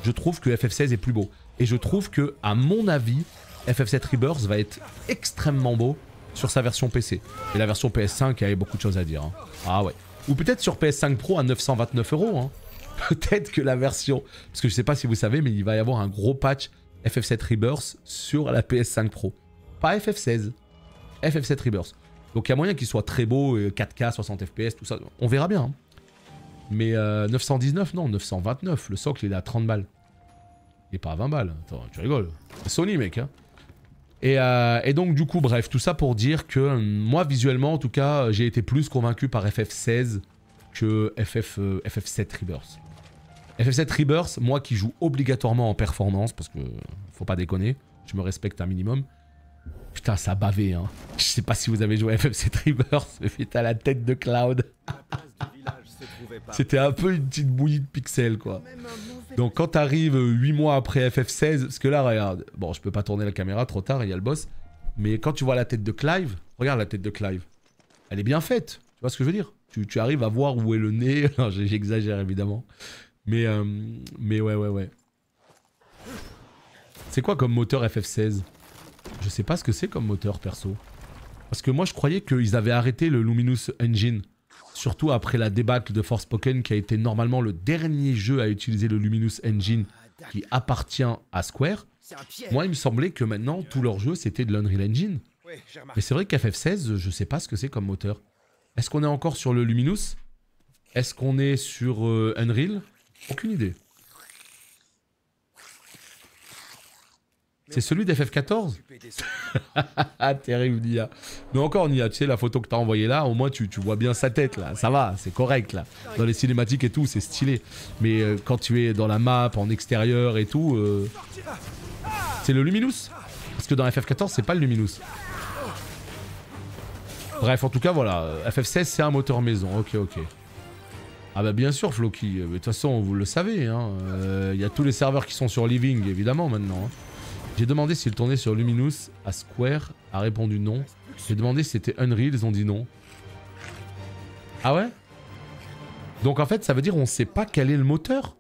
je trouve que FF16 est plus beau. Et je trouve que, à mon avis, FF7 Rebirth va être extrêmement beau sur sa version PC. Et la version PS5, il y avait beaucoup de choses à dire. Hein. Ah ouais. Ou peut-être sur PS5 Pro à 929 €. Hein. Peut-être que la version... Parce que je sais pas si vous savez, mais il va y avoir un gros patch FF7 Rebirth sur la PS5 Pro. Pas FF16. FF7 Rebirth. Donc il y a moyen qu'il soit très beau, 4K, 60 FPS, tout ça. On verra bien. Hein. Mais 919, non, 929. Le socle, il est à 30 balles. Il est pas à 20 balles. Attends, tu rigoles. C'est Sony, mec. Hein. Et donc, du coup, bref, tout ça pour dire que moi, visuellement, en tout cas, j'ai été plus convaincu par FF16 que FF7 Rebirth. FF7 Rebirth, moi qui joue obligatoirement en performance, parce que faut pas déconner, je me respecte un minimum. Putain, ça a bavé, hein. Je sais pas si vous avez joué à FF7 Rebirth, mais putain, la tête de Cloud. C'était un peu une petite bouillie de pixels, quoi. Donc quand t'arrives 8 mois après FF16, parce que là, regarde, bon, je peux pas tourner la caméra, trop tard, il y a le boss. Mais quand tu vois la tête de Clive, regarde la tête de Clive. Elle est bien faite, tu vois ce que je veux dire? Tu arrives à voir où est le nez, j'exagère évidemment. Mais ouais. C'est quoi comme moteur FF16? Je sais pas ce que c'est comme moteur perso. Parce que moi je croyais qu'ils avaient arrêté le Luminous Engine. Surtout après la débâcle de Forspoken qui a été normalement le dernier jeu à utiliser le Luminous Engine qui appartient à Square. Moi il me semblait que maintenant tous leurs jeux c'était de l'Unreal Engine. Mais c'est vrai qu'FF16 je sais pas ce que c'est comme moteur. Est-ce qu'on est encore sur le Luminous? Est-ce qu'on est sur Unreal? Aucune idée. C'est celui d'FF14? Ah, terrible, Nia. Mais encore, Nia, tu sais, la photo que t'as envoyée là, au moins tu vois bien sa tête, là. Ça va, c'est correct, là. Dans les cinématiques et tout, c'est stylé. Mais quand tu es dans la map, en extérieur et tout... C'est le Luminous. Parce que dans FF14, c'est pas le Luminous. Bref, en tout cas, voilà. FF16, c'est un moteur maison. Ok, ok. Ah bah bien sûr, Floki. De toute façon, vous le savez. Il y a tous les serveurs qui sont sur Living, évidemment, maintenant. J'ai demandé s'ils tournaient sur Luminous à Square, a répondu non. J'ai demandé si c'était Unreal, ils ont dit non. Ah ouais? Donc en fait, ça veut dire on sait pas quel est le moteur.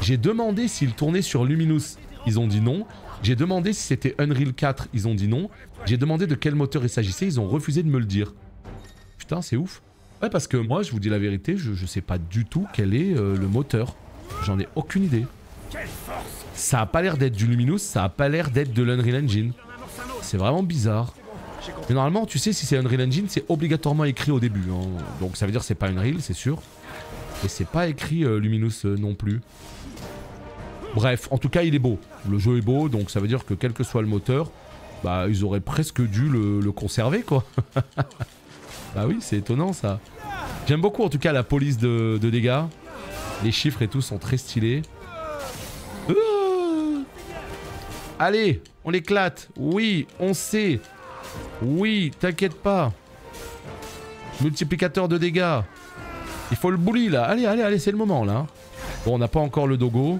J'ai demandé s'ils tournaient sur Luminous, ils ont dit non. J'ai demandé si c'était Unreal 4, ils ont dit non. J'ai demandé de quel moteur il s'agissait, ils ont refusé de me le dire. Putain, c'est ouf. Ouais, parce que moi, je vous dis la vérité, je sais pas du tout quel est le moteur. J'en ai aucune idée. Ça a pas l'air d'être du Luminous, ça a pas l'air d'être de l'Unreal Engine. C'est vraiment bizarre. Mais normalement, tu sais, si c'est Unreal Engine, c'est obligatoirement écrit au début. Hein. Donc ça veut dire que c'est pas Unreal, c'est sûr. Et c'est pas écrit Luminous non plus. Bref, en tout cas, il est beau. Le jeu est beau, donc ça veut dire que quel que soit le moteur, bah ils auraient presque dû le conserver, quoi. Bah oui, c'est étonnant, ça. J'aime beaucoup, en tout cas, la police de dégâts. Les chiffres et tout sont très stylés. Allez, on l'éclate. Oui, on sait. Oui, t'inquiète pas. Multiplicateur de dégâts. Il faut le bully là. Allez, allez, allez, c'est le moment là. Bon, on n'a pas encore le dogo.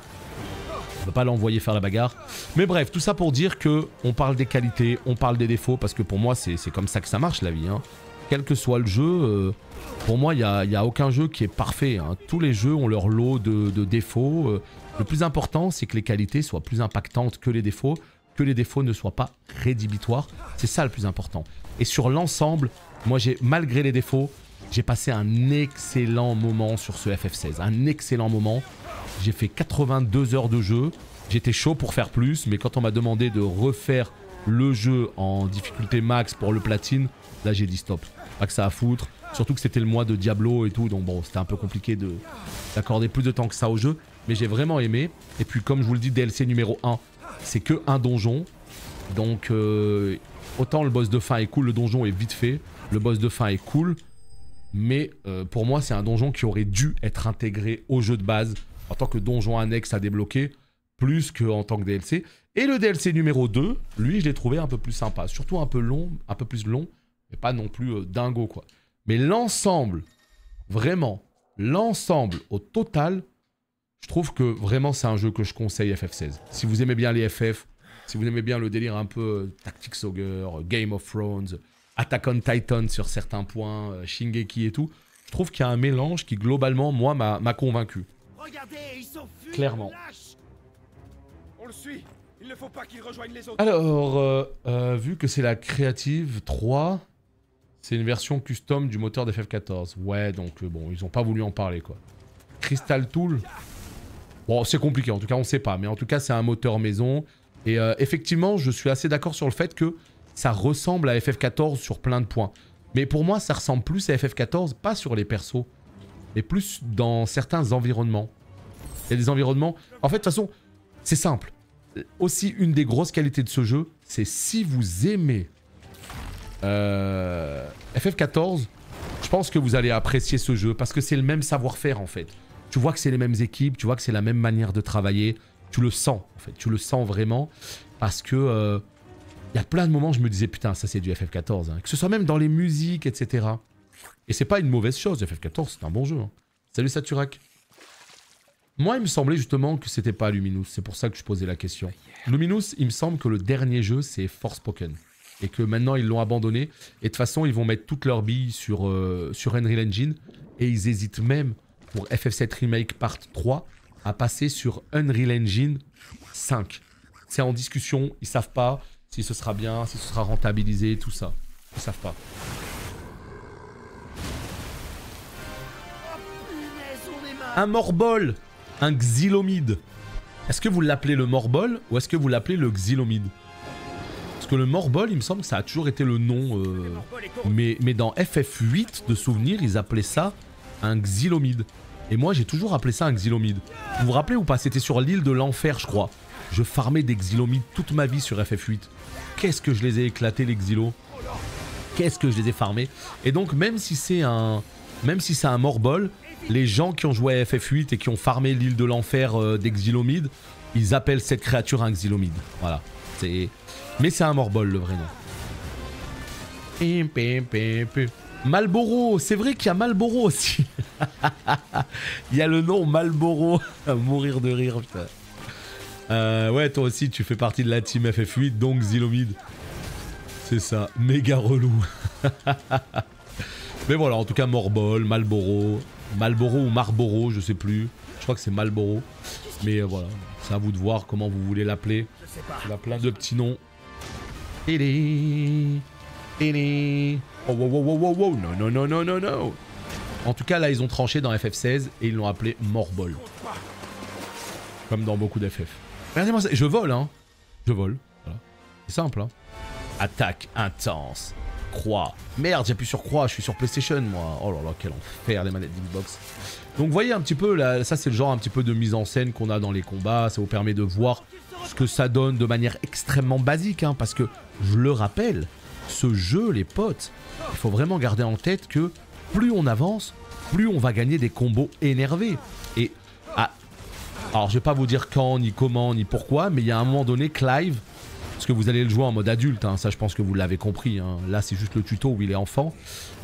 On va pas l'envoyer faire la bagarre. Mais bref, tout ça pour dire que on parle des qualités, on parle des défauts, parce que pour moi, c'est comme ça que ça marche la vie. Hein. Quel que soit le jeu, pour moi, il n'y a aucun jeu qui est parfait. Hein. Tous les jeux ont leur lot de défauts. Le plus important, c'est que les qualités soient plus impactantes que les défauts ne soient pas rédhibitoires. C'est ça le plus important. Et sur l'ensemble, moi, malgré les défauts, j'ai passé un excellent moment sur ce FF16. Un excellent moment. J'ai fait 82 heures de jeu. J'étais chaud pour faire plus, mais quand on m'a demandé de refaire le jeu en difficulté max pour le platine, là, j'ai dit stop. Pas que ça à foutre. Surtout que c'était le mois de Diablo et tout, donc bon, c'était un peu compliqué d'accorder plus de temps que ça au jeu. Mais j'ai vraiment aimé. Et puis comme je vous le dis, DLC numéro 1, c'est que un donjon. Donc autant le boss de fin est cool, le donjon est vite fait. Le boss de fin est cool. Mais pour moi, c'est un donjon qui aurait dû être intégré au jeu de base en tant que donjon annexe à débloquer, plus qu'en tant que DLC. Et le DLC numéro 2, lui, je l'ai trouvé un peu plus sympa. Surtout un peu long, un peu plus long, mais pas non plus dingo, quoi. Mais l'ensemble, vraiment, l'ensemble au total, je trouve que vraiment c'est un jeu que je conseille FF16. Si vous aimez bien les FF, si vous aimez bien le délire un peu Tactics Ogre, Game of Thrones, Attack on Titan sur certains points, Shingeki et tout, je trouve qu'il y a un mélange qui globalement, moi, m'a convaincu. Regardez, ils sont fuis, clairement. On le suit. Il ne faut pas qu'il rejoigne les autres. Alors, vu que c'est la Creative 3, c'est une version custom du moteur d'FF14. Ouais, donc bon, ils ont pas voulu en parler, quoi. Crystal Tool. Bon, c'est compliqué, en tout cas, on sait pas. Mais en tout cas, c'est un moteur maison. Et effectivement, je suis assez d'accord sur le fait que ça ressemble à FF14 sur plein de points. Mais pour moi, ça ressemble plus à FF14, pas sur les persos, mais plus dans certains environnements. Il y a des environnements... En fait, de toute façon, c'est simple. Aussi, une des grosses qualités de ce jeu, c'est si vous aimez FF14, je pense que vous allez apprécier ce jeu, parce que c'est le même savoir-faire, en fait. Tu vois que c'est les mêmes équipes, tu vois que c'est la même manière de travailler. Tu le sens, en fait. Tu le sens vraiment, parce que... il y a plein de moments où je me disais, putain, ça c'est du FF14. Hein. Que ce soit même dans les musiques, etc. Et c'est pas une mauvaise chose, FF14, c'est un bon jeu. Hein. Salut Saturak. Moi, il me semblait justement que c'était pas Luminous. C'est pour ça que je posais la question. Luminous, il me semble que le dernier jeu, c'est Forspoken. Et que maintenant, ils l'ont abandonné. Et de toute façon, ils vont mettre toutes leurs billes sur Unreal Engine. Et ils hésitent même, pour FF7 Remake Part 3, à passer sur Unreal Engine 5. C'est en discussion, ils savent pas si ce sera bien, si ce sera rentabilisé, tout ça. Ils savent pas. Un morbol, un xylomide. Est-ce que vous l'appelez le morbol ou est-ce que vous l'appelez le xylomide? Parce que le morbol, il me semble que ça a toujours été le nom. Mais dans FF8, de souvenir, ils appelaient ça un xylomide. Et moi, j'ai toujours appelé ça un xylomide. Vous vous rappelez ou pas? C'était sur l'île de l'enfer, je crois. Je farmais des xylomides toute ma vie sur FF8. Qu'est-ce que je les ai éclatés, les xylos? Qu'est-ce que je les ai farmés? Et donc, même si c'est un morbol, les gens qui ont joué à FF8 et qui ont farmé l'île de l'enfer des xylomides, ils appellent cette créature un xylomide. Voilà. Mais c'est un morbol, le vrai nom. Malboro, c'est vrai qu'il y a Malboro aussi. Il y a le nom Malboro. À mourir de rire, putain. Ouais, toi aussi, tu fais partie de la team FF8, donc xylomide. C'est ça, méga relou. Mais voilà, en tout cas, morbol, Malboro. Malboro ou Marlboro, je sais plus. Je crois que c'est Malboro. Mais voilà, c'est à vous de voir comment vous voulez l'appeler. Il a plein de petits noms. Oh, wow, wow, wow, wow, wow. Non, non, non, non, non, non. En tout cas, là, ils ont tranché dans FF16 et ils l'ont appelé Morbol. Comme dans beaucoup d'FF. Regardez-moi ça. Je vole, hein. Je vole. Voilà. C'est simple, hein. Attaque intense. Croix. Merde, j'appuie sur croix, je suis sur PlayStation, moi. Oh là là, quel enfer, les manettes d'Xbox. Donc, vous voyez un petit peu, là, ça, c'est le genre un petit peu de mise en scène qu'on a dans les combats. Ça vous permet de voir ce que ça donne de manière extrêmement basique, hein, parce que, je le rappelle, ce jeu, les potes, il faut vraiment garder en tête que plus on avance, plus on va gagner des combos énervés. Et, alors je vais pas vous dire quand, ni comment, ni pourquoi, mais il y a un moment donné, Clive, parce que vous allez le jouer en mode adulte, hein, ça je pense que vous l'avez compris, hein. Là c'est juste le tuto où il est enfant,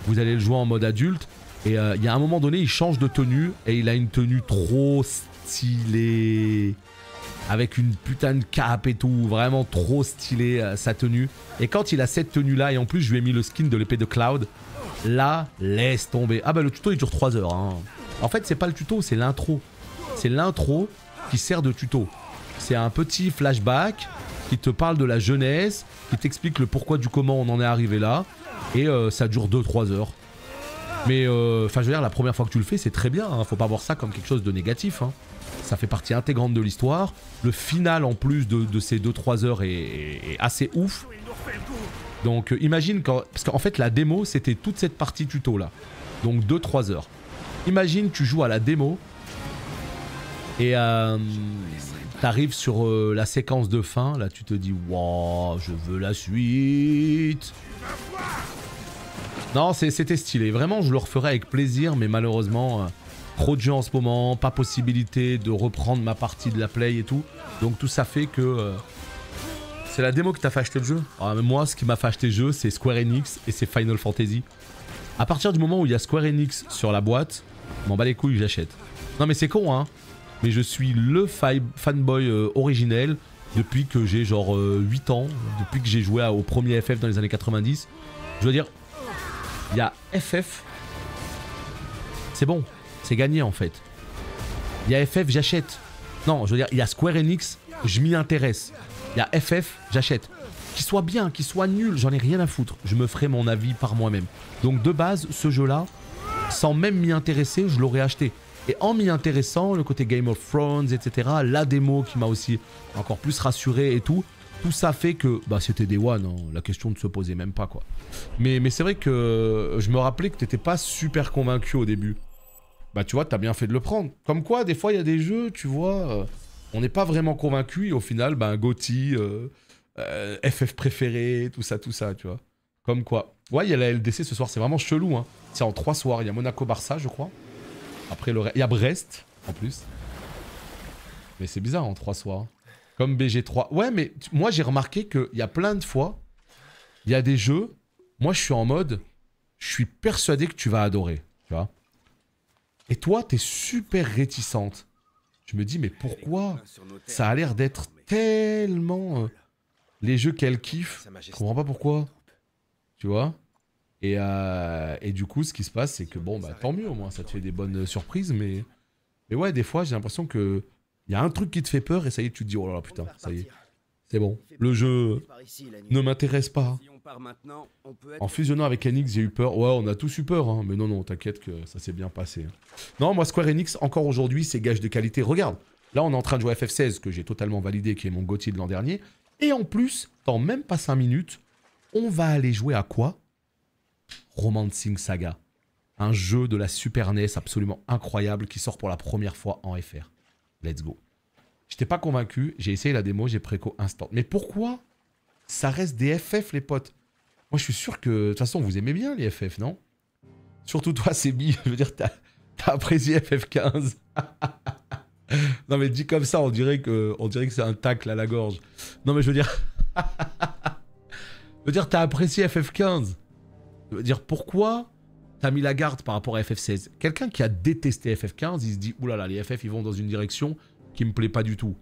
vous allez le jouer en mode adulte, et il y a un moment donné, il change de tenue, et il a une tenue trop stylée, avec une putain de cape et tout, vraiment trop stylée sa tenue. Et quand il a cette tenue là, et en plus je lui ai mis le skin de l'épée de Cloud, là, laisse tomber. Ah bah le tuto il dure 3 heures. Hein. En fait c'est pas le tuto, c'est l'intro. C'est l'intro qui sert de tuto. C'est un petit flashback qui te parle de la jeunesse, qui t'explique le pourquoi du comment on en est arrivé là. Et ça dure 2-3 heures. Mais enfin je veux dire, la première fois que tu le fais c'est très bien, hein. Faut pas voir ça comme quelque chose de négatif, hein. Ça fait partie intégrante de l'histoire. Le final en plus de ces 2-3 heures est assez ouf. Donc imagine quand... Parce qu'en fait la démo c'était toute cette partie tuto là. Donc 2-3 heures. Imagine tu joues à la démo et t'arrives sur la séquence de fin. Là tu te dis waouh, je veux la suite. Non c'était stylé. Vraiment je le referai avec plaisir, mais malheureusement... trop de jeux en ce moment, pas possibilité de reprendre ma partie de la play et tout. Donc tout ça fait que... c'est la démo qui t'a fait acheter le jeu. Alors, moi, ce qui m'a fait acheter le jeu, c'est Square Enix et c'est Final Fantasy. À partir du moment où il y a Square Enix sur la boîte, je m'en bats les couilles, j'achète. Non mais c'est con, hein. Mais je suis le fanboy originel depuis que j'ai genre 8 ans. Depuis que j'ai joué au premier FF dans les années 90. Je veux dire, il y a FF. C'est bon. C'est gagné en fait. Il y a FF, j'achète. Non, je veux dire, il y a Square Enix, je m'y intéresse. Il y a FF, j'achète. Qu'il soit bien, qu'il soit nul, j'en ai rien à foutre. Je me ferai mon avis par moi-même. Donc de base, ce jeu-là, sans même m'y intéresser, je l'aurais acheté. Et en m'y intéressant, le côté Game of Thrones, etc., la démo qui m'a aussi encore plus rassuré et tout ça fait que bah, c'était Day One, hein. La question ne se posait même pas, quoi. Mais c'est vrai que je me rappelais que t'étais pas super convaincu au début. Bah tu vois, t'as bien fait de le prendre. Comme quoi, des fois, il y a des jeux, tu vois, on n'est pas vraiment convaincu et au final, bah, GOTY, FF préféré, tout ça, tu vois. Comme quoi. Ouais, il y a la LDC ce soir, c'est vraiment chelou, hein. C'est en 3 soirs, il y a Monaco-Barça, je crois. Après, il y a Brest, en plus. Mais c'est bizarre, en 3 soirs. Comme BG3. Ouais, mais moi, j'ai remarqué qu'il y a plein de fois, il y a des jeux, moi, je suis en mode, je suis persuadé que tu vas adorer, tu vois. Et toi, t'es super réticente. Je me dis, mais pourquoi? Ça a l'air d'être tellement... les jeux qu'elle kiffe. Je comprends pas pourquoi. Tu vois? Et du coup, ce qui se passe, c'est que bon, bah tant mieux, au moins, ça te fait des bonnes surprises. Mais ouais, des fois, j'ai l'impression que... il y a un truc qui te fait peur et ça y est, tu te dis, oh là là, putain, ça y est. C'est bon. Le jeu ne m'intéresse pas. Si on part maintenant, on peut être... En fusionnant avec Enix, j'ai eu peur. Ouais, on a tous eu peur, hein. Mais non, non, t'inquiète que ça s'est bien passé. Non, moi, Square Enix, encore aujourd'hui, c'est gage de qualité. Regarde, là, on est en train de jouer à FF16, que j'ai totalement validé, qui est mon GOTY de l'an dernier. Et en plus, dans même pas 5 minutes, on va aller jouer à quoi? Romancing Saga. Un jeu de la Super NES absolument incroyable qui sort pour la première fois en FR. Let's go. J'étais pas convaincu, j'ai essayé la démo, j'ai préco instant. Mais pourquoi ça reste des FF, les potes? Moi, je suis sûr que... De toute façon, vous aimez bien les FF, non? Surtout toi, Sébi, je veux dire, t'as apprécié FF15. Non, mais dit comme ça, on dirait que c'est un tacle à la gorge. Non, mais je veux dire... je veux dire, t'as apprécié FF15. Je veux dire, pourquoi t'as mis la garde par rapport à FF16? Quelqu'un qui a détesté FF15, il se dit, oulala, les FF, ils vont dans une direction qui me plaît pas du tout.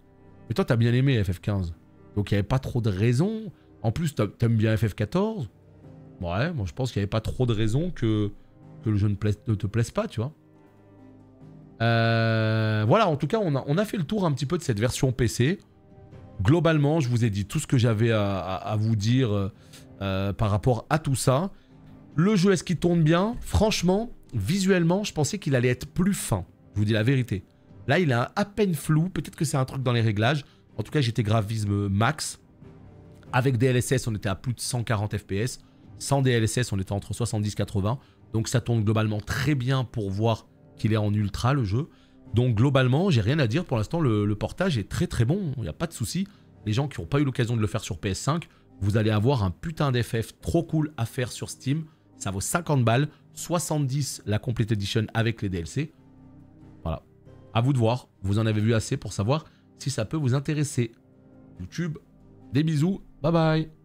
Mais toi, t'as bien aimé FF15. Donc, il n'y avait pas trop de raisons. En plus, t'aimes bien FF14. Ouais, moi, je pense qu'il n'y avait pas trop de raisons que le jeu ne te plaise pas, tu vois. Voilà, en tout cas, on a fait le tour un petit peu de cette version PC. Globalement, je vous ai dit tout ce que j'avais à vous dire par rapport à tout ça. Le jeu, est-ce qu'il tourne bien? Franchement, visuellement, je pensais qu'il allait être plus fin. Je vous dis la vérité. Là, il est à peine flou. Peut-être que c'est un truc dans les réglages. En tout cas, j'étais graphisme max. Avec DLSS, on était à plus de 140 FPS. Sans DLSS, on était entre 70 et 80. Donc, ça tourne globalement très bien pour voir qu'il est en ultra, le jeu. Donc, globalement, j'ai rien à dire. Pour l'instant, le portage est très très bon. Il n'y a pas de souci. Les gens qui n'ont pas eu l'occasion de le faire sur PS5, vous allez avoir un putain d'FF trop cool à faire sur Steam. Ça vaut 50 balles. 70 la Complete Edition avec les DLC. Voilà. À vous de voir, vous en avez vu assez pour savoir si ça peut vous intéresser. YouTube, des bisous, bye bye.